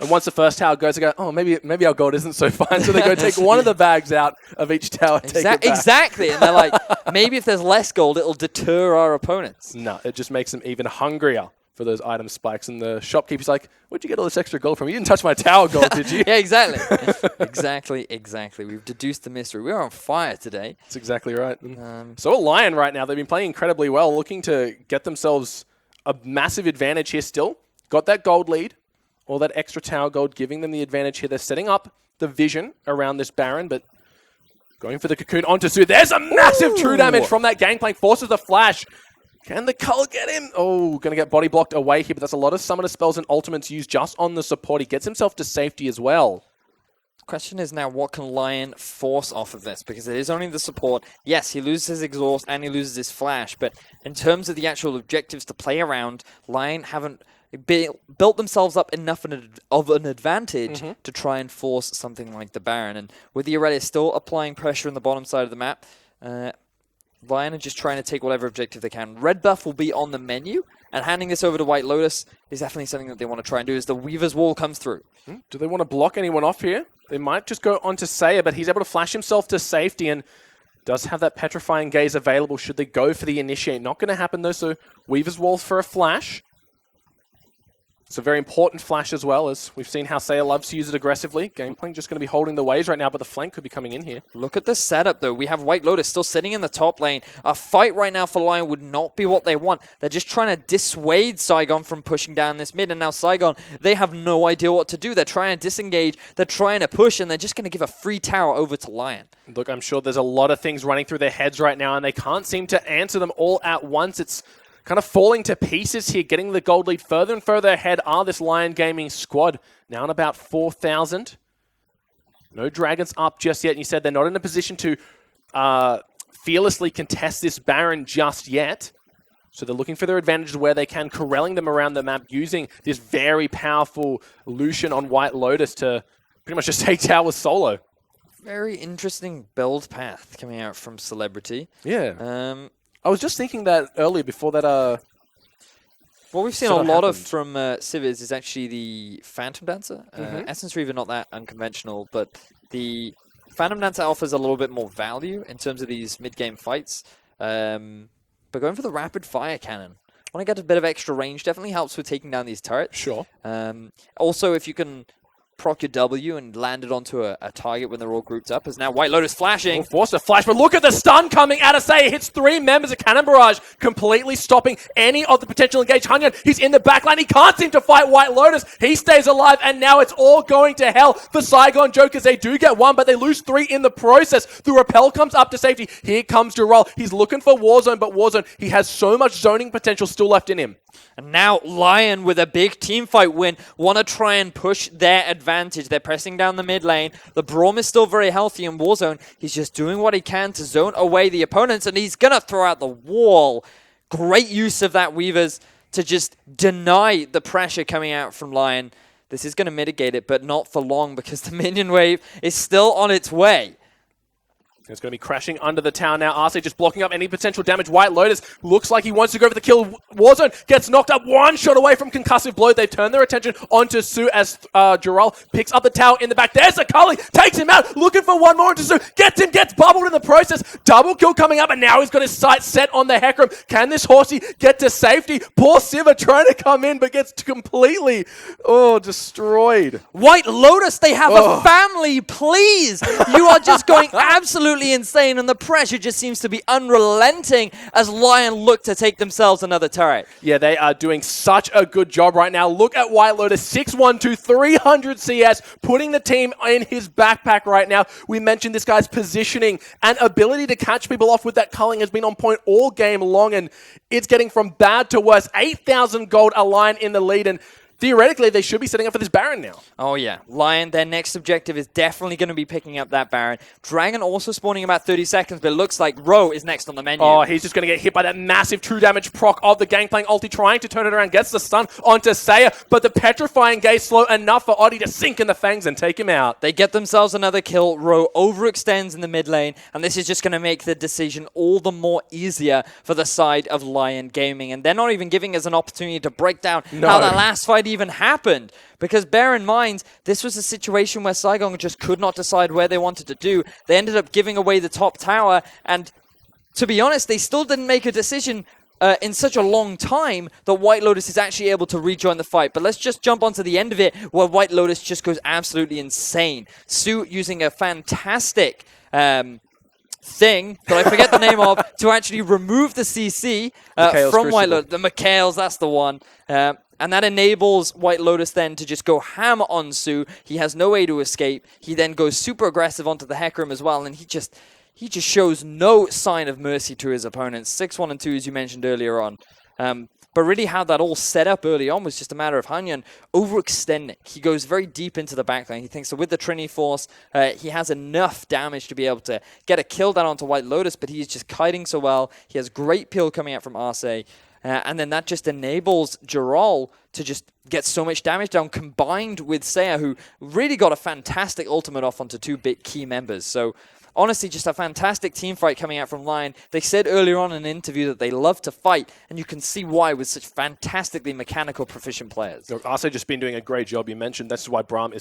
And once the first tower goes, they go, oh, maybe our gold isn't so fine. So they go take one of the bags out of each tower, take it back. Exactly. And they're like, maybe if there's less gold, it'll deter our opponents. No, it just makes them even hungrier for those item spikes. And the shopkeeper's like, where'd you get all this extra gold from? You didn't touch my tower gold, did you? Yeah, exactly. Exactly. We've deduced the mystery. We're on fire today. That's exactly right. So a Lyon right now, they've been playing incredibly well, looking to get themselves a massive advantage here still. Got that gold lead, all that extra tower gold, giving them the advantage here. They're setting up the vision around this Baron, but going for the cocoon onto Su. There's a massive true damage from that gangplank. Forces the flash. Can the Cull get him? Oh, going to get body blocked away here, but that's a lot of summoner spells and ultimates used just on the support. He gets himself to safety as well. The question is now, what can Lyon force off of this? Because it is only the support. Yes, he loses his exhaust and he loses his flash, but in terms of the actual objectives to play around, Lyon haven't built themselves up enough of an advantage to try and force something like the Baron. And with the Aurelia still applying pressure on the bottom side of the map, Lyon are just trying to take whatever objective they can. Red buff will be on the menu, and handing this over to White Lotus is definitely something that they want to try and do as the Weaver's Wall comes through. Do they want to block anyone off here? They might just go onto Saya, but he's able to flash himself to safety and does have that Petrifying Gaze available should they go for the Initiate. Not going to happen though, so Weaver's Wall for a flash. It's a very important flash as well, as we've seen how Saya loves to use it aggressively. Gameplank just going to be holding the waves right now, but the flank could be coming in here. Look at the setup, though. We have White Lotus still sitting in the top lane. A fight right now for Lyon would not be what they want. They're just trying to dissuade Saigon from pushing down this mid, and now Saigon, they have no idea what to do. They're trying to disengage, they're trying to push, and they're just going to give a free tower over to Lyon. Look, I'm sure there's a lot of things running through their heads right now, and they can't seem to answer them all at once. It's kind of falling to pieces here, getting the gold lead further and further ahead are this Lyon Gaming squad. Now at about 4,000. No dragons up just yet. And you said they're not in a position to fearlessly contest this Baron just yet. So they're looking for their advantage where they can, corralling them around the map, using this very powerful Lucian on White Lotus to pretty much just take towers solo. Very interesting build path coming out from Celebrity. Yeah. I was just thinking that earlier before that. What we've seen a lot of from Civiz is actually the Phantom Dancer. Essence Reaver, not that unconventional, but the Phantom Dancer offers a little bit more value in terms of these mid-game fights. But going for the Rapid Fire Cannon, want to get a bit of extra range, definitely helps with taking down these turrets. Sure. Also, if you can proc your W and land it onto a target when they're all grouped up, as now White Lotus flashing. Force a flash, but look at the stun coming out of Say. Hits 3 members of Cannon Barrage, completely stopping any of the potential engage. Hunyan, he's in the backline. He can't seem to fight White Lotus. He stays alive, and now it's all going to hell for Saigon Jokers. They do get 1, but they lose 3 in the process. The Repel comes up to safety. Here comes Durrell. He's looking for Warzone, but Warzone, he has so much zoning potential still left in him. And now Lyon, with a big team fight win, want to try and push their advantage advantage. They're pressing down the mid lane. The Braum is still very healthy in Warzone. He's just doing what he can to zone away the opponents, and he's going to throw out the wall. Great use of that Weavers to just deny the pressure coming out from Lyon. This is going to mitigate it, but not for long because the minion wave is still on its way. It's going to be crashing under the tower now. RC just blocking up any potential damage. White Lotus looks like he wants to go for the kill. Warzone gets knocked up one shot away from concussive blow. They've turned their attention onto Su as Jarrell picks up the tower in the back. There's a Cully, takes him out, looking for one more into Su. Gets him, gets bubbled in the process. Double kill coming up, and now he's got his sights set on the Hecarim. Can this horsey get to safety? Poor Siva trying to come in, but gets completely, destroyed. White Lotus, they have a family, please. You are just going absolutely insane, and the pressure just seems to be unrelenting as Lyon look to take themselves another turret. Yeah, they are doing such a good job right now. Look at White Lotus, 612, 300 CS, putting the team in his backpack right now. We mentioned this guy's positioning and ability to catch people off with that culling has been on point all game long, and it's getting from bad to worse. 8,000 gold, a Lyon in the lead, and theoretically, they should be setting up for this Baron now. Oh, yeah. Lyon, their next objective is definitely going to be picking up that Baron. Dragon also spawning in about 30 seconds, but it looks like Ro is next on the menu. Oh, he's just going to get hit by that massive true damage proc of the Gangplank ulti, trying to turn it around, gets the stun onto Saya, but the petrifying gaze slow enough for Oddie to sink in the fangs and take him out. They get themselves another kill. Ro overextends in the mid lane, and this is just going to make the decision all the more easier for the side of Lyon Gaming. And they're not even giving us an opportunity to break down how that last fight even happened. Because bear in mind, this was a situation where Saigon just could not decide where they wanted to do. They ended up giving away the top tower, and to be honest, they still didn't make a decision in such a long time that White Lotus is actually able to rejoin the fight. But let's just jump onto the end of it, where White Lotus just goes absolutely insane. Su using a fantastic thing that I forget the name of to actually remove the CC from White Lotus. The Mikhails, that's the one. And that enables White Lotus then to just go ham on Su. He has no way to escape. He then goes super aggressive onto the Hecarim as well, and he just shows no sign of mercy to his opponents. 6-1 and 2, as you mentioned earlier on. But really how that all set up early on was just a matter of Hanyan overextending. He goes very deep into the backline. He thinks that with the Trinity Force, he has enough damage to be able to get a kill down onto White Lotus, but he's just kiting so well. He has great peel coming out from Arce. And then that just enables Jarrell to just get so much damage down, combined with Saya, who really got a fantastic ultimate off onto two big key members. So honestly, just a fantastic team fight coming out from Lyon. They said earlier on in an interview that they love to fight, and you can see why with such fantastically mechanical, proficient players. Look, Arce just been doing a great job. You mentioned this is why Braum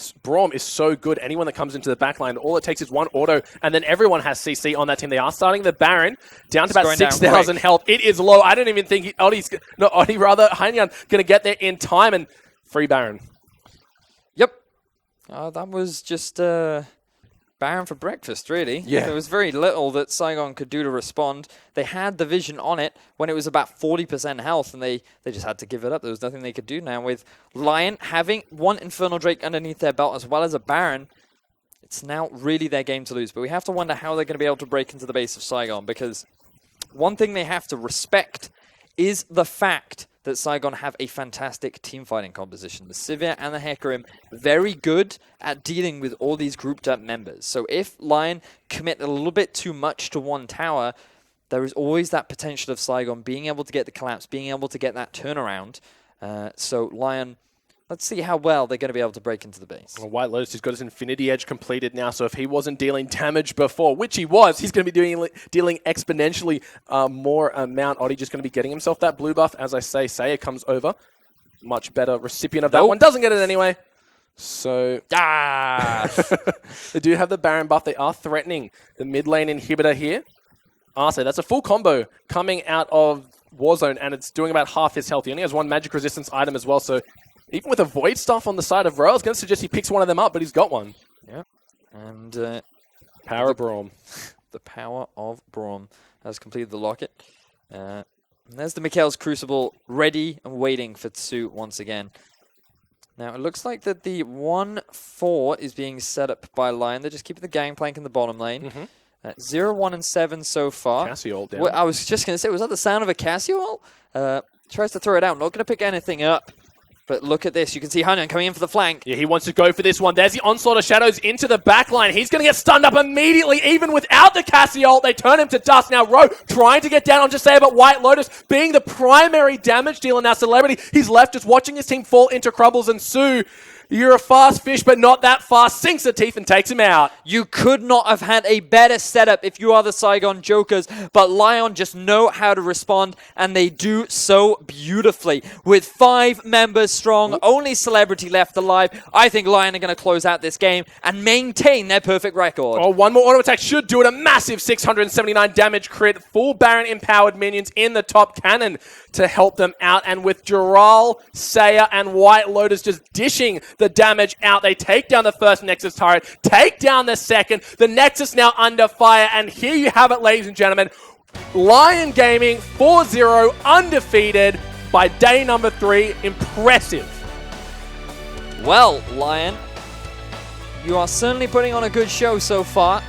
is so good. Anyone that comes into the backline, all it takes is one auto, and then everyone has CC on that team. They are starting the Baron down to about 6,000 health. It is low. I don't even think Hanyan going to get there in time, and free Baron. Yep. That was just Baron for breakfast, really. Yeah. There was very little that Saigon could do to respond. They had the vision on it when it was about 40% health, and they just had to give it up. There was nothing they could do now. With Lyon having one Infernal Drake underneath their belt as well as a Baron, it's now really their game to lose. But we have to wonder how they're going to be able to break into the base of Saigon, because one thing they have to respect is the fact that Saigon have a fantastic team fighting composition. The Sivir and the Hecarim, very good at dealing with all these grouped up members. So if Lyon commit a little bit too much to one tower, there is always that potential of Saigon being able to get the collapse, being able to get that turnaround. So Lyon, let's see how well they're going to be able to break into the base. Well, White Lotus has got his Infinity Edge completed now, so if he wasn't dealing damage before, which he was, he's going to be dealing exponentially more amount. Oddie just going to be getting himself that blue buff. As I say, Saya comes over. Much better recipient of that one. Doesn't get it anyway. So, they do have the Baron buff. They are threatening the mid lane inhibitor here. Arce, that's a full combo coming out of Warzone, and it's doing about half his health. He only has one magic resistance item as well, so even with a Void Staff on the side of Ro, I was going to suggest he picks one of them up, but he's got one. Yeah. And Power of Braum. The power of Braum has completed the locket. And there's the Mikhail's Crucible ready and waiting for Tsu once again. Now, it looks like that the 1-4 is being set up by Lyon. They're just keeping the Gangplank in the bottom lane. 0, 1, and 7 so far. Cassio down. Well, I was just going to say, was that the sound of a Cassio ult? Tries to throw it out. Not going to pick anything up. But look at this. You can see Hanyan coming in for the flank. Yeah, he wants to go for this one. There's the onslaught of shadows into the backline. He's going to get stunned up immediately, even without the Cassie ult. They turn him to dust. Now, Rowe trying to get down on Josea, but White Lotus being the primary damage dealer now, Celebrity. He's left just watching his team fall into Crubbles and Sue. You're a fast fish, but not that fast. Sinks the teeth and takes him out. You could not have had a better setup if you are the Saigon Jokers, but Lyon just know how to respond, and they do so beautifully. With 5 members strong, only Celebrity left alive, I think Lyon are going to close out this game and maintain their perfect record. Oh, one more auto attack should do it. A massive 679 damage crit. Full Baron empowered minions in the top cannon to help them out. And with Dural, Saya, and White Lotus just dishing the damage out, they take down the first Nexus turret, take down the second. The Nexus now under fire. And here you have it, ladies and gentlemen. Lyon Gaming 4-0 undefeated by day number 3. Impressive. Well, Lyon, you are certainly putting on a good show so far.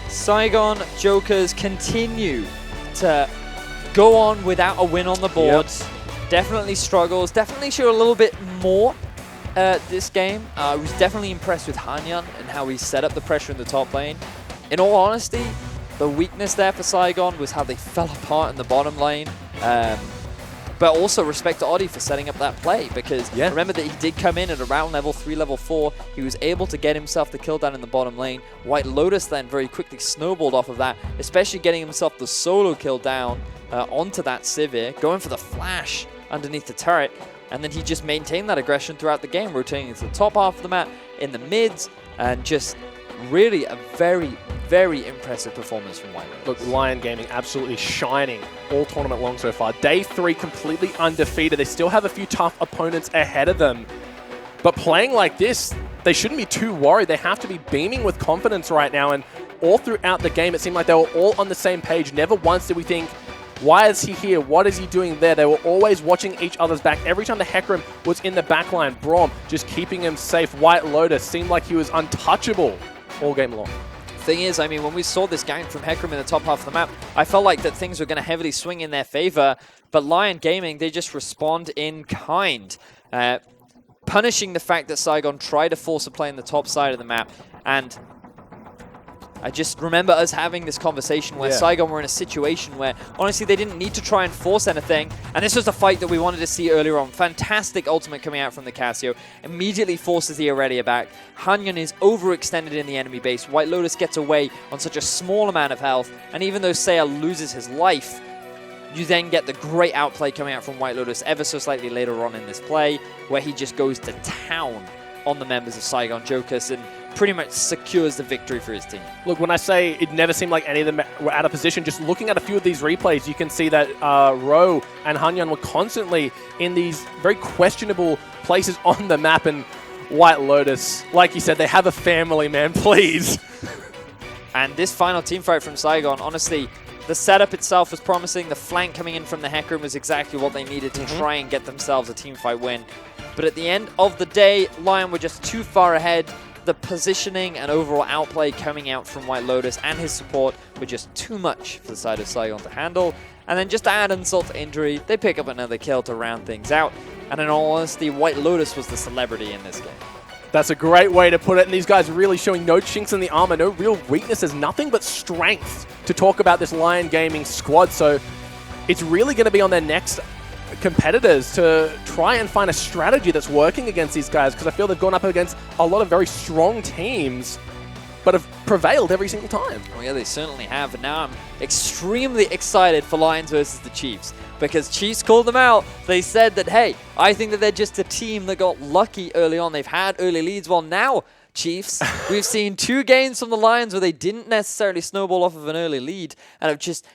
Saigon Jokers continue to go on without a win on the boards. Yep. Definitely struggles. Definitely show a little bit more this game. I was definitely impressed with Hanyan and how he set up the pressure in the top lane. In all honesty, the weakness there for Saigon was how they fell apart in the bottom lane. But also respect to Oddie for setting up that play, because remember that he did come in at around level 3, level 4. He was able to get himself the kill down in the bottom lane. White Lotus then very quickly snowballed off of that, especially getting himself the solo kill down onto that Sivir, going for the flash underneath the turret, and then he just maintained that aggression throughout the game, rotating into the top half of the map, in the mids, and just really a very, very impressive performance from White Lotus. Look, Lyon Gaming absolutely shining all tournament long so far. Day 3 completely undefeated. They still have a few tough opponents ahead of them. But playing like this, they shouldn't be too worried. They have to be beaming with confidence right now. And all throughout the game, it seemed like they were all on the same page. Never once did we think, why is he here? What is he doing there? They were always watching each other's back. Every time the Hecarim was in the backline, Braum just keeping him safe. White Lotus seemed like he was untouchable all game long. Thing is, I mean, when we saw this gang from Hecarim in the top half of the map, I felt like that things were going to heavily swing in their favor, but Lyon Gaming, they just respond in kind, punishing the fact that Saigon tried to force a play in the top side of the map. And I just remember us having this conversation where Saigon were in a situation where, honestly, they didn't need to try and force anything. And this was the fight that we wanted to see earlier on. Fantastic ultimate coming out from the Casio. Immediately forces the Aurelia back. Hanyan is overextended in the enemy base. White Lotus gets away on such a small amount of health. And even though Saya loses his life, you then get the great outplay coming out from White Lotus ever so slightly later on in this play, where he just goes to town on the members of Saigon Jokers and pretty much secures the victory for his team. Look, when I say it never seemed like any of them were out of position, just looking at a few of these replays, you can see that Rowe and Hanyan were constantly in these very questionable places on the map, and White Lotus, like you said, they have a family, man, please. And this final team fight from Saigon, honestly, the setup itself was promising. The flank coming in from the Hecarim was exactly what they needed to try and get themselves a team fight win. But at the end of the day, Lyon were just too far ahead. The positioning and overall outplay coming out from White Lotus and his support were just too much for the side of Saigon to handle. And then just to add insult to injury, they pick up another kill to round things out. And in all honesty, White Lotus was the celebrity in this game. That's a great way to put it. And these guys really showing no chinks in the armor, no real weaknesses, nothing but strength to talk about this Lyon Gaming squad. So it's really going to be on their next competitors to try and find a strategy that's working against these guys, because I feel they've gone up against a lot of very strong teams but have prevailed every single time. Well, yeah, they certainly have. And now I'm extremely excited for Lions versus the Chiefs, because Chiefs called them out. They said that, hey, I think that they're just a team that got lucky early on. They've had early leads. Well, now, Chiefs, we've seen 2 games from the Lions where they didn't necessarily snowball off of an early lead and have just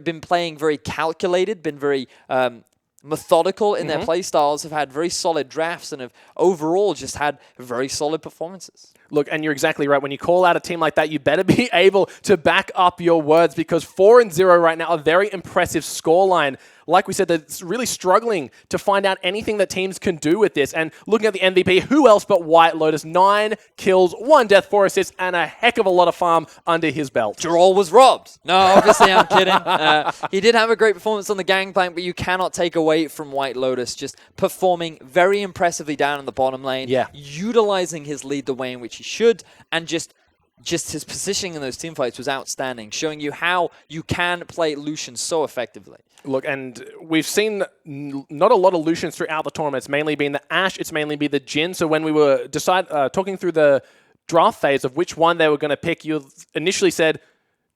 been playing very calculated, been very methodical in their play styles, have had very solid drafts, and have overall just had very solid performances. Look, and you're exactly right. When you call out a team like that, you better be able to back up your words, because 4-0 right now, a very impressive scoreline. like we said, they're really struggling to find out anything that teams can do with this. And looking at the MVP, who else but White Lotus? 9 kills, 1 death, 4 assists, and a heck of a lot of farm under his belt. Jarol was robbed. No, obviously I'm kidding. He did have a great performance on the Gangplank, but you cannot take away from White Lotus just performing very impressively down in the bottom lane, utilizing his lead the way in which he should, and just his positioning in those teamfights was outstanding, showing you how you can play Lucian so effectively. Look, and we've seen not a lot of Lucians throughout the tournament. It's mainly been the Ashe, it's mainly been the Jhin. So when we were talking through the draft phase of which one they were going to pick, you initially said,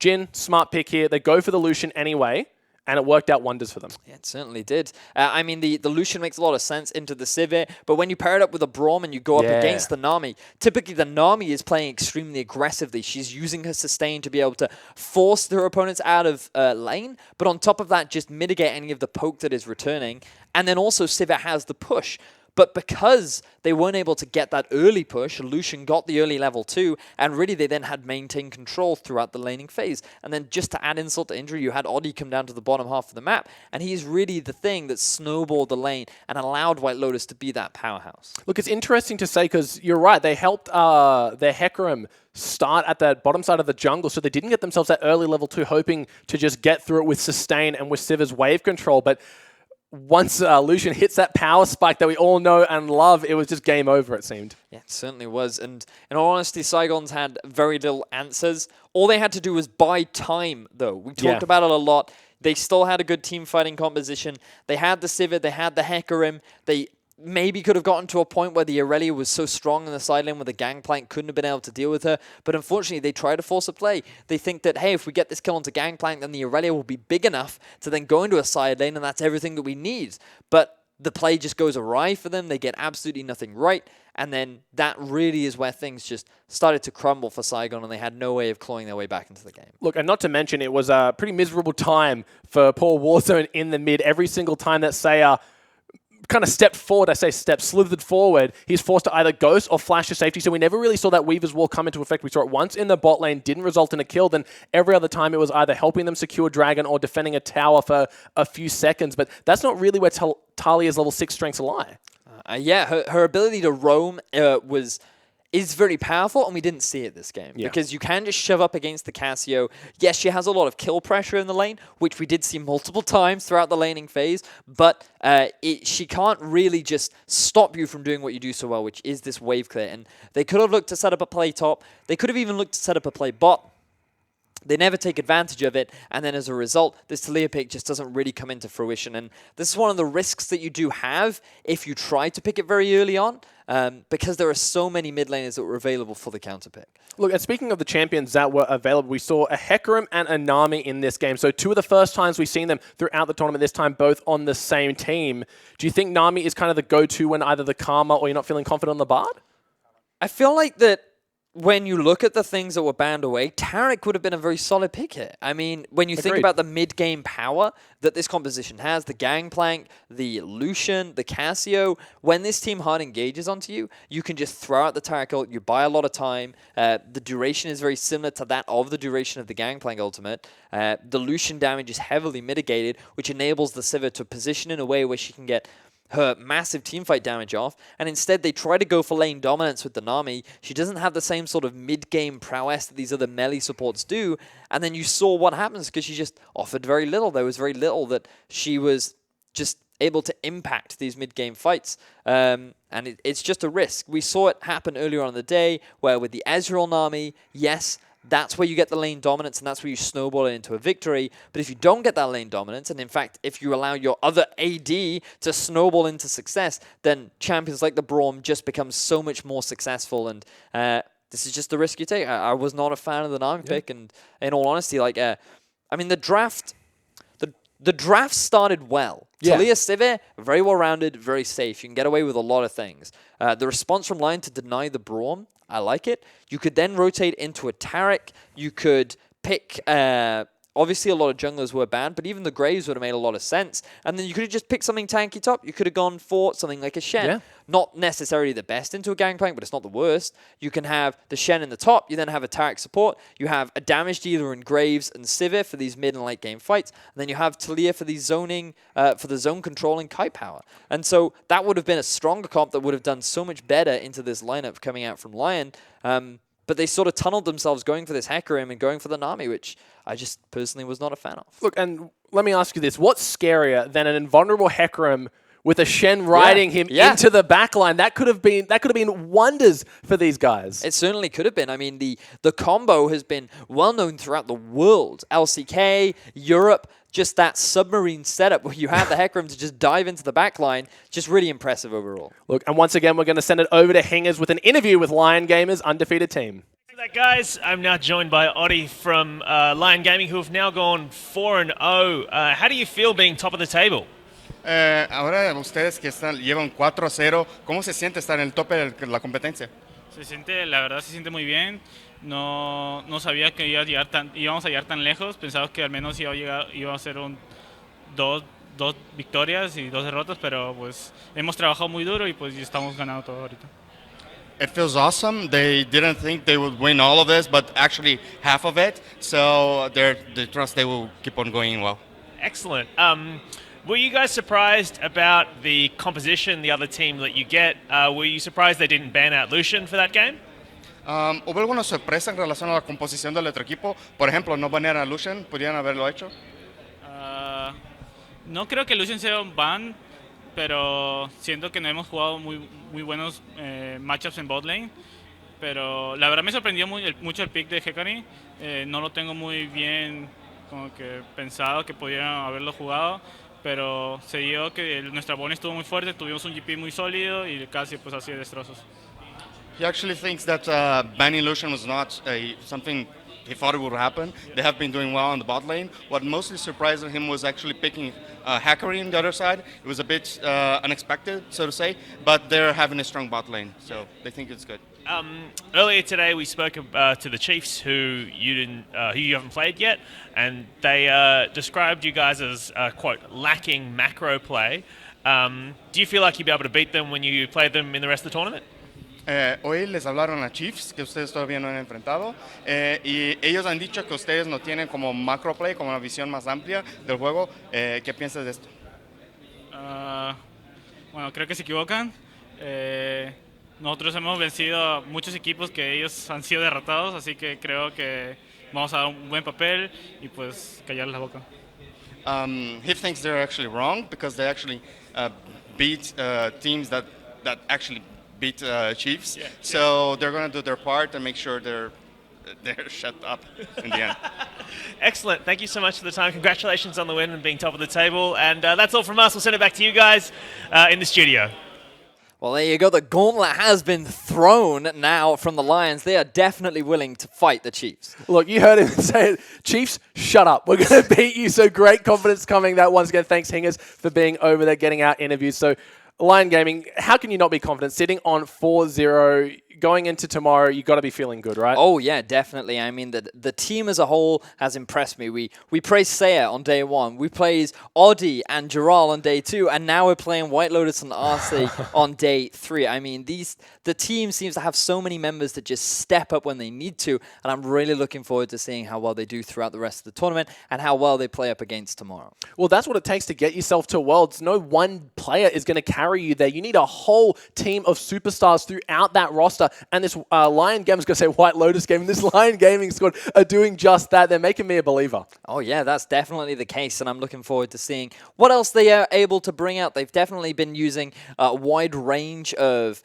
Jhin, smart pick here. They go for the Lucian anyway, and it worked out wonders for them. Yeah, it certainly did. I mean, the Lucian makes a lot of sense into the Sivir, but when you pair it up with a Braum and you go up against the Nami, typically the Nami is playing extremely aggressively. She's using her sustain to be able to force her opponents out of lane, but on top of that, just mitigate any of the poke that is returning. And then also Sivir has the push. But because they weren't able to get that early push, Lucian got the early level 2, and really they then had maintained control throughout the laning phase. And then just to add insult to injury, you had Oddie come down to the bottom half of the map, and he's really the thing that snowballed the lane and allowed White Lotus to be that powerhouse. Look, it's interesting to say, because you're right, they helped their Hecarim start at that bottom side of the jungle, so they didn't get themselves that early level 2, hoping to just get through it with sustain and with Sivir's wave control. But once Lucian hits that power spike that we all know and love, it was just game over, it seemed. Yeah, it certainly was. And in all honesty, Saigon's had very little answers. All they had to do was buy time, though. We talked about it a lot. They still had a good team fighting composition. They had the Sivir, they had the Hecarim. They maybe could have gotten to a point where the Irelia was so strong in the side lane where the Gangplank couldn't have been able to deal with her. But unfortunately, they try to force a play. They think that, hey, if we get this kill onto Gangplank, then the Irelia will be big enough to then go into a side lane, and that's everything that we need. But the play just goes awry for them. They get absolutely nothing right. And then that really is where things just started to crumble for Saigon, and they had no way of clawing their way back into the game. Look, and not to mention, it was a pretty miserable time for poor Warzone in the mid. Every single time that Saya kind of stepped forward, slithered forward, he's forced to either ghost or flash to safety. So we never really saw that Weaver's Wall come into effect. We saw it once in the bot lane, didn't result in a kill. Then every other time it was either helping them secure Dragon or defending a tower for a few seconds. But that's not really where Talia's level 6 strengths lie. Yeah, her ability to roam is very powerful, and we didn't see it this game. Because you can just shove up against the Cassio. Yes, she has a lot of kill pressure in the lane, which we did see multiple times throughout the laning phase, but she can't really just stop you from doing what you do so well, which is this wave clear. And they could have looked to set up a play top. They could have even looked to set up a play bot. They never take advantage of it, and then as a result, this Talia pick just doesn't really come into fruition. And this is one of the risks that you do have if you try to pick it very early on, because there are so many mid laners that were available for the counter pick. Look, and speaking of the champions that were available, we saw a Hecarim and a Nami in this game. So 2 of the first times we've seen them throughout the tournament, this time both on the same team. Do you think Nami is kind of the go-to when either the Karma or you're not feeling confident on the Bard? I feel like that when you look at the things that were banned away, Taric would have been a very solid pick here. I mean, when you think about the mid-game power that this composition has, the Gangplank, the Lucian, the Cassio, when this team hard engages onto you, you can just throw out the Taric ult, you buy a lot of time. The duration is very similar to that of the duration of the Gangplank ultimate. The Lucian damage is heavily mitigated, which enables the Sivir to position in a way where she can get her massive teamfight damage off, and instead they try to go for lane dominance with the Nami. She doesn't have the same sort of mid-game prowess that these other melee supports do, and then you saw what happens because she just offered very little. There was very little that she was just able to impact these mid-game fights, and it's just a risk. We saw it happen earlier on in the day, where with the Ezreal Nami, yes, that's where you get the lane dominance, and that's where you snowball it into a victory. But if you don't get that lane dominance, and in fact, if you allow your other AD to snowball into success, then champions like the Braum just become so much more successful. And this is just the risk you take. I was not a fan of the Nami pick, and in all honesty, like, I mean, the draft started well. Talia Sivir, very well-rounded, very safe. You can get away with a lot of things. The response from Lyon to deny the Braum, I like it. You could then rotate into a Taric. You could pick obviously a lot of junglers were banned, but even the Graves would have made a lot of sense. And then you could have just picked something tanky top. You could have gone for something like a Shen. Yeah. Not necessarily the best into a Gangplank, but it's not the worst. You can have the Shen in the top. You then have a Taric support. You have a damage dealer in Graves and Sivir for these mid and late game fights. And then you have Talia for the zoning, for the zone controlling kite power. And so that would have been a stronger comp that would have done so much better into this lineup coming out from Lyon. But they sort of tunneled themselves going for this Hecarim and going for the Nami, which I just personally was not a fan of. Look, and let me ask you this. What's scarier than an invulnerable Hecarim with a Shen riding him into the backline? That could have been wonders for these guys. It certainly could have been. I mean, the combo has been well known throughout the world. LCK, Europe, just that submarine setup where you have the Hecarim to just dive into the backline. Just really impressive overall. Look, and once again, we're going to send it over to Hingers with an interview with Lyon Gamers' undefeated team. That, guys, I'm now joined by Odi from Lyon Gaming, who have now gone 4-0. How do you feel being top of the table? Ahora ustedes que llevan 4-0, ¿cómo se siente estar en el tope de la competencia? La verdad se siente muy bien. No sabía que íbamos a llegar tan lejos. Pensaba que al menos iba a ser dos victorias y 2 derrotas, pero pues hemos trabajado muy duro y pues estamos ganando todo ahorita. It feels awesome. They didn't think they would win all of this, but actually half of it. So they trust they will keep on going well. Excellent. Were you guys surprised about the composition the other team let you get? Were you surprised they didn't ban out Lucian for that game? ¿Hubo alguna sorpresa en relación a la composición del otro equipo? Por ejemplo, no banear a Lucian, ¿podrían haberlo hecho? No creo que Lucian sea un ban, pero siento que no hemos jugado muy buenos matchups en bot lane. Pero la verdad me sorprendió mucho el pick de Hecarim. No lo tengo muy bien como que pensado que pudieran haberlo jugado. Pero se dio que nuestra bone estuvo muy fuerte, tuvimos un GP muy sólido y casi pues así de destrozos. He actually thinks that banning Lucian was not something he thought it would happen. They have been doing well on the bot lane. What mostly surprised him was actually picking Hecarim on the other side. It was a bit unexpected, so to say, but they're having a strong bot lane, so they think it's good. Earlier today, we spoke to the Chiefs, who you haven't played yet, and they described you guys as quote lacking macro play. Do you feel like you'll be able to beat them when you play them in the rest of the tournament? Hoy les hablaron a Chiefs, que ustedes todavía no han enfrentado, y ellos han dicho que ustedes no tienen como macro play, como una visión más amplia del juego. ¿Qué piensas de esto? Bueno, creo que se equivocan. Nosotros hemos vencido a muchos equipos que ellos han sido derrotados, así que creo que vamos a dar un buen papel y pues callar la boca. He thinks they're actually wrong because they actually beat teams that actually beat Chiefs. Yeah, so they're going to do their part and make sure they're shut up in the end. Excellent. Thank you so much for the time. Congratulations on the win and being top of the table. And that's all from us. We'll send it back to you guys in the studio. Well, there you go. The gauntlet has been thrown now from the Lions. They are definitely willing to fight the Chiefs. Look, you heard him say it. Chiefs, shut up. We're going to beat you. So great confidence coming that once again. Thanks, Hingers, for being over there, getting our interviews. So Lyon Gaming, how can you not be confident? Sitting on 4-0, going into tomorrow, you got to be feeling good, right? Oh, yeah, definitely. I mean, the team as a whole has impressed me. We praised Saya on day 1. We praised Odi and Giral on day 2. And now we're playing White Lotus and RC on day 3. I mean, the team seems to have so many members that just step up when they need to. And I'm really looking forward to seeing how well they do throughout the rest of the tournament and how well they play up against tomorrow. Well, that's what it takes to get yourself to Worlds. No one player is going to carry you there. You need a whole team of superstars throughout that roster. And this Lyon Gaming is going to say White Lotus game. And this Lyon Gaming squad are doing just that. They're making me a believer. Oh, yeah, that's definitely the case. And I'm looking forward to seeing what else they are able to bring out. They've definitely been using a wide range of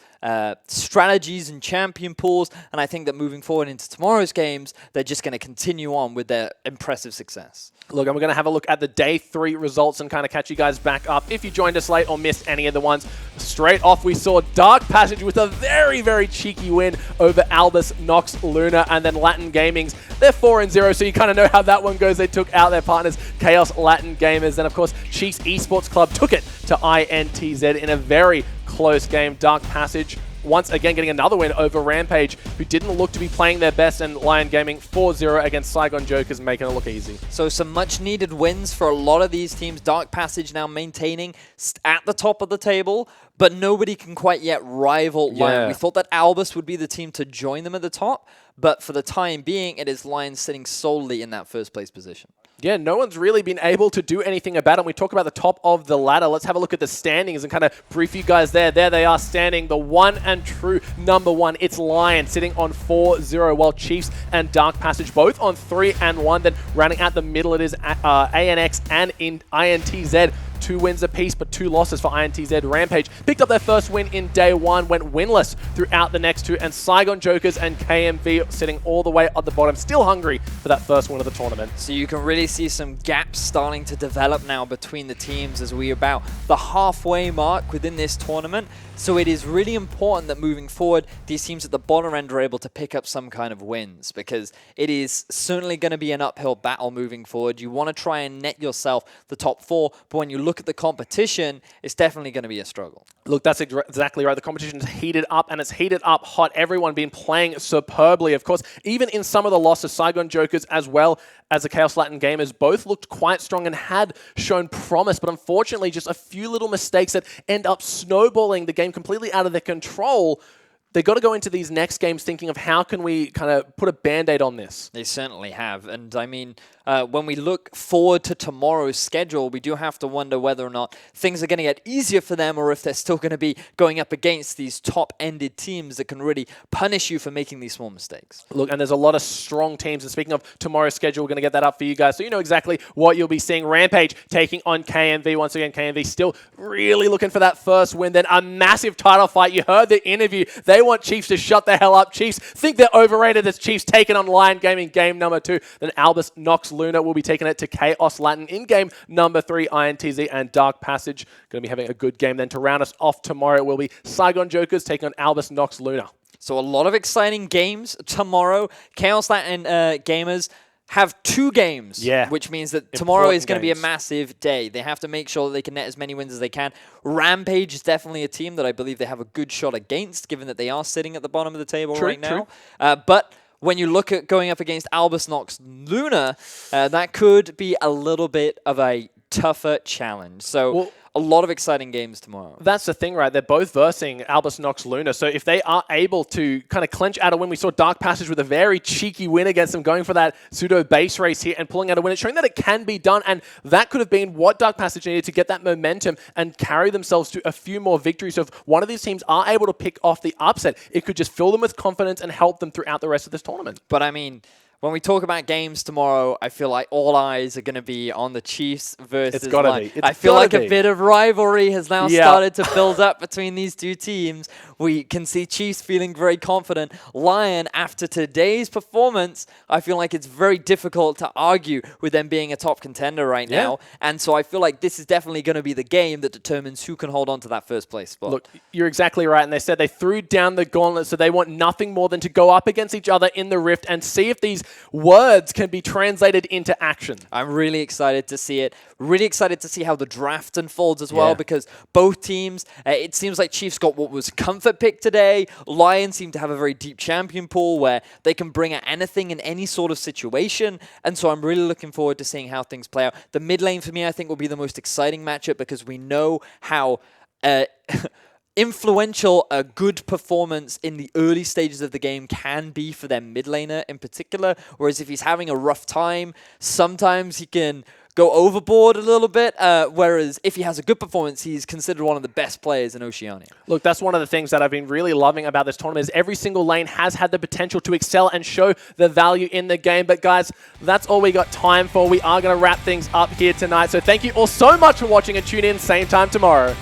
strategies and champion pools. And I think that moving forward into tomorrow's games, they're just going to continue on with their impressive success. Look, and we're going to have a look at the Day 3 results and kind of catch you guys back up. If you joined us late or missed any of the ones, straight off we saw Dark Passage with a very, very cheeky win over Albus, Nox, Luna, and then Latin Gaming's. They're 4-0, so you kind of know how that one goes. They took out their partners, Chaos Latin Gamers. And of course, Chiefs Esports Club took it to INTZ in a very close game. Dark Passage once again getting another win over Rampage, who didn't look to be playing their best, and Lyon Gaming 4-0 against Saigon Jokers, making it look easy. So some much needed wins for a lot of these teams. Dark Passage now maintaining at the top of the table, but nobody can quite yet rival Lyon. We thought that Albus would be the team to join them at the top, but for the time being, it is Lyon sitting solely in that first place position. Yeah, no one's really been able to do anything about it. We talk about the top of the ladder. Let's have a look at the standings and kind of brief you guys there. There they are standing, the one and true number one. It's Lyon sitting on 4-0, while Chiefs and Dark Passage both on 3-1. Then rounding out the middle, it is ANX and INTZ. 2 wins apiece, but 2 losses for INTZ. Rampage picked up their first win in day 1, went winless throughout the next 2, and Saigon Jokers and KMV sitting all the way at the bottom, still hungry for that first win of the tournament. So you can really see some gaps starting to develop now between the teams as we're about the halfway mark within this tournament. So it is really important that moving forward, these teams at the bottom end are able to pick up some kind of wins, because it is certainly going to be an uphill battle moving forward. You want to try and net yourself the top 4, but when you look at the competition, it's definitely going to be a struggle. Look, that's exactly right. The competition's heated up, and it's heated up hot. Everyone been playing superbly. Of course, even in some of the losses, Saigon Jokers as well as the Chaos Latin Gamers both looked quite strong and had shown promise, but unfortunately just a few little mistakes that end up snowballing the game completely out of their control. They got to go into these next games thinking of how can we kind of put a Band-Aid on this. They certainly have. And I mean, when we look forward to tomorrow's schedule, we do have to wonder whether or not things are going to get easier for them, or if they're still going to be going up against these top-ended teams that can really punish you for making these small mistakes. Look, and there's a lot of strong teams. And speaking of tomorrow's schedule, we're going to get that up for you guys, so you know exactly what you'll be seeing. Rampage taking on KMV. Once again, KMV still really looking for that first win. Then a massive title fight. You heard the interview. They want Chiefs to shut the hell up. Chiefs think they're overrated as Chiefs taking on Lyon Gaming game number 2. Then Albus Nox Luna will be taking it to Chaos Latin in game number 3. INTZ and Dark Passage going to be having a good game. Then to round us off tomorrow will be Saigon Jokers taking on Albus Nox Luna. So a lot of exciting games tomorrow. Chaos Latin Gamers have 2 games, which means that tomorrow is going to be a massive day. They have to make sure that they can net as many wins as they can. Rampage is definitely a team that I believe they have a good shot against, given that they are sitting at the bottom of the table right now. But when you look at going up against Albus Nox Luna, that could be a little bit of a tougher challenge. So a lot of exciting games tomorrow. That's the thing, right? They're both versing Albus Nox Luna. So if they are able to kind of clinch out a win, we saw Dark Passage with a very cheeky win against them, going for that pseudo base race here and pulling out a win. It's showing that it can be done, and that could have been what Dark Passage needed to get that momentum and carry themselves to a few more victories. So if one of these teams are able to pick off the upset, it could just fill them with confidence and help them throughout the rest of this tournament. But I mean, when we talk about games tomorrow, I feel like all eyes are going to be on the Chiefs versus Lyon. I feel like a bit of rivalry has now started to build up between these two teams. We can see Chiefs feeling very confident. Lyon, after today's performance, I feel like it's very difficult to argue with them being a top contender right now. And so I feel like this is definitely going to be the game that determines who can hold on to that first place spot. Look, you're exactly right. And they said they threw down the gauntlet, so they want nothing more than to go up against each other in the Rift and see if these words can be translated into action. I'm really excited to see it. Really excited to see how the draft unfolds as well, because both teams, it seems like Chiefs got what was comfort pick today. Lyon seem to have a very deep champion pool where they can bring out anything in any sort of situation. And so I'm really looking forward to seeing how things play out. The mid lane for me, I think, will be the most exciting matchup, because we know how influential a good performance in the early stages of the game can be for their mid laner in particular, whereas if he's having a rough time, sometimes he can go overboard a little bit, whereas if he has a good performance, he's considered one of the best players in Oceania. Look, that's one of the things that I've been really loving about this tournament is every single lane has had the potential to excel and show the value in the game. But guys, that's all we got time for. We are going to wrap things up here tonight. So thank you all so much for watching, and tune in same time tomorrow.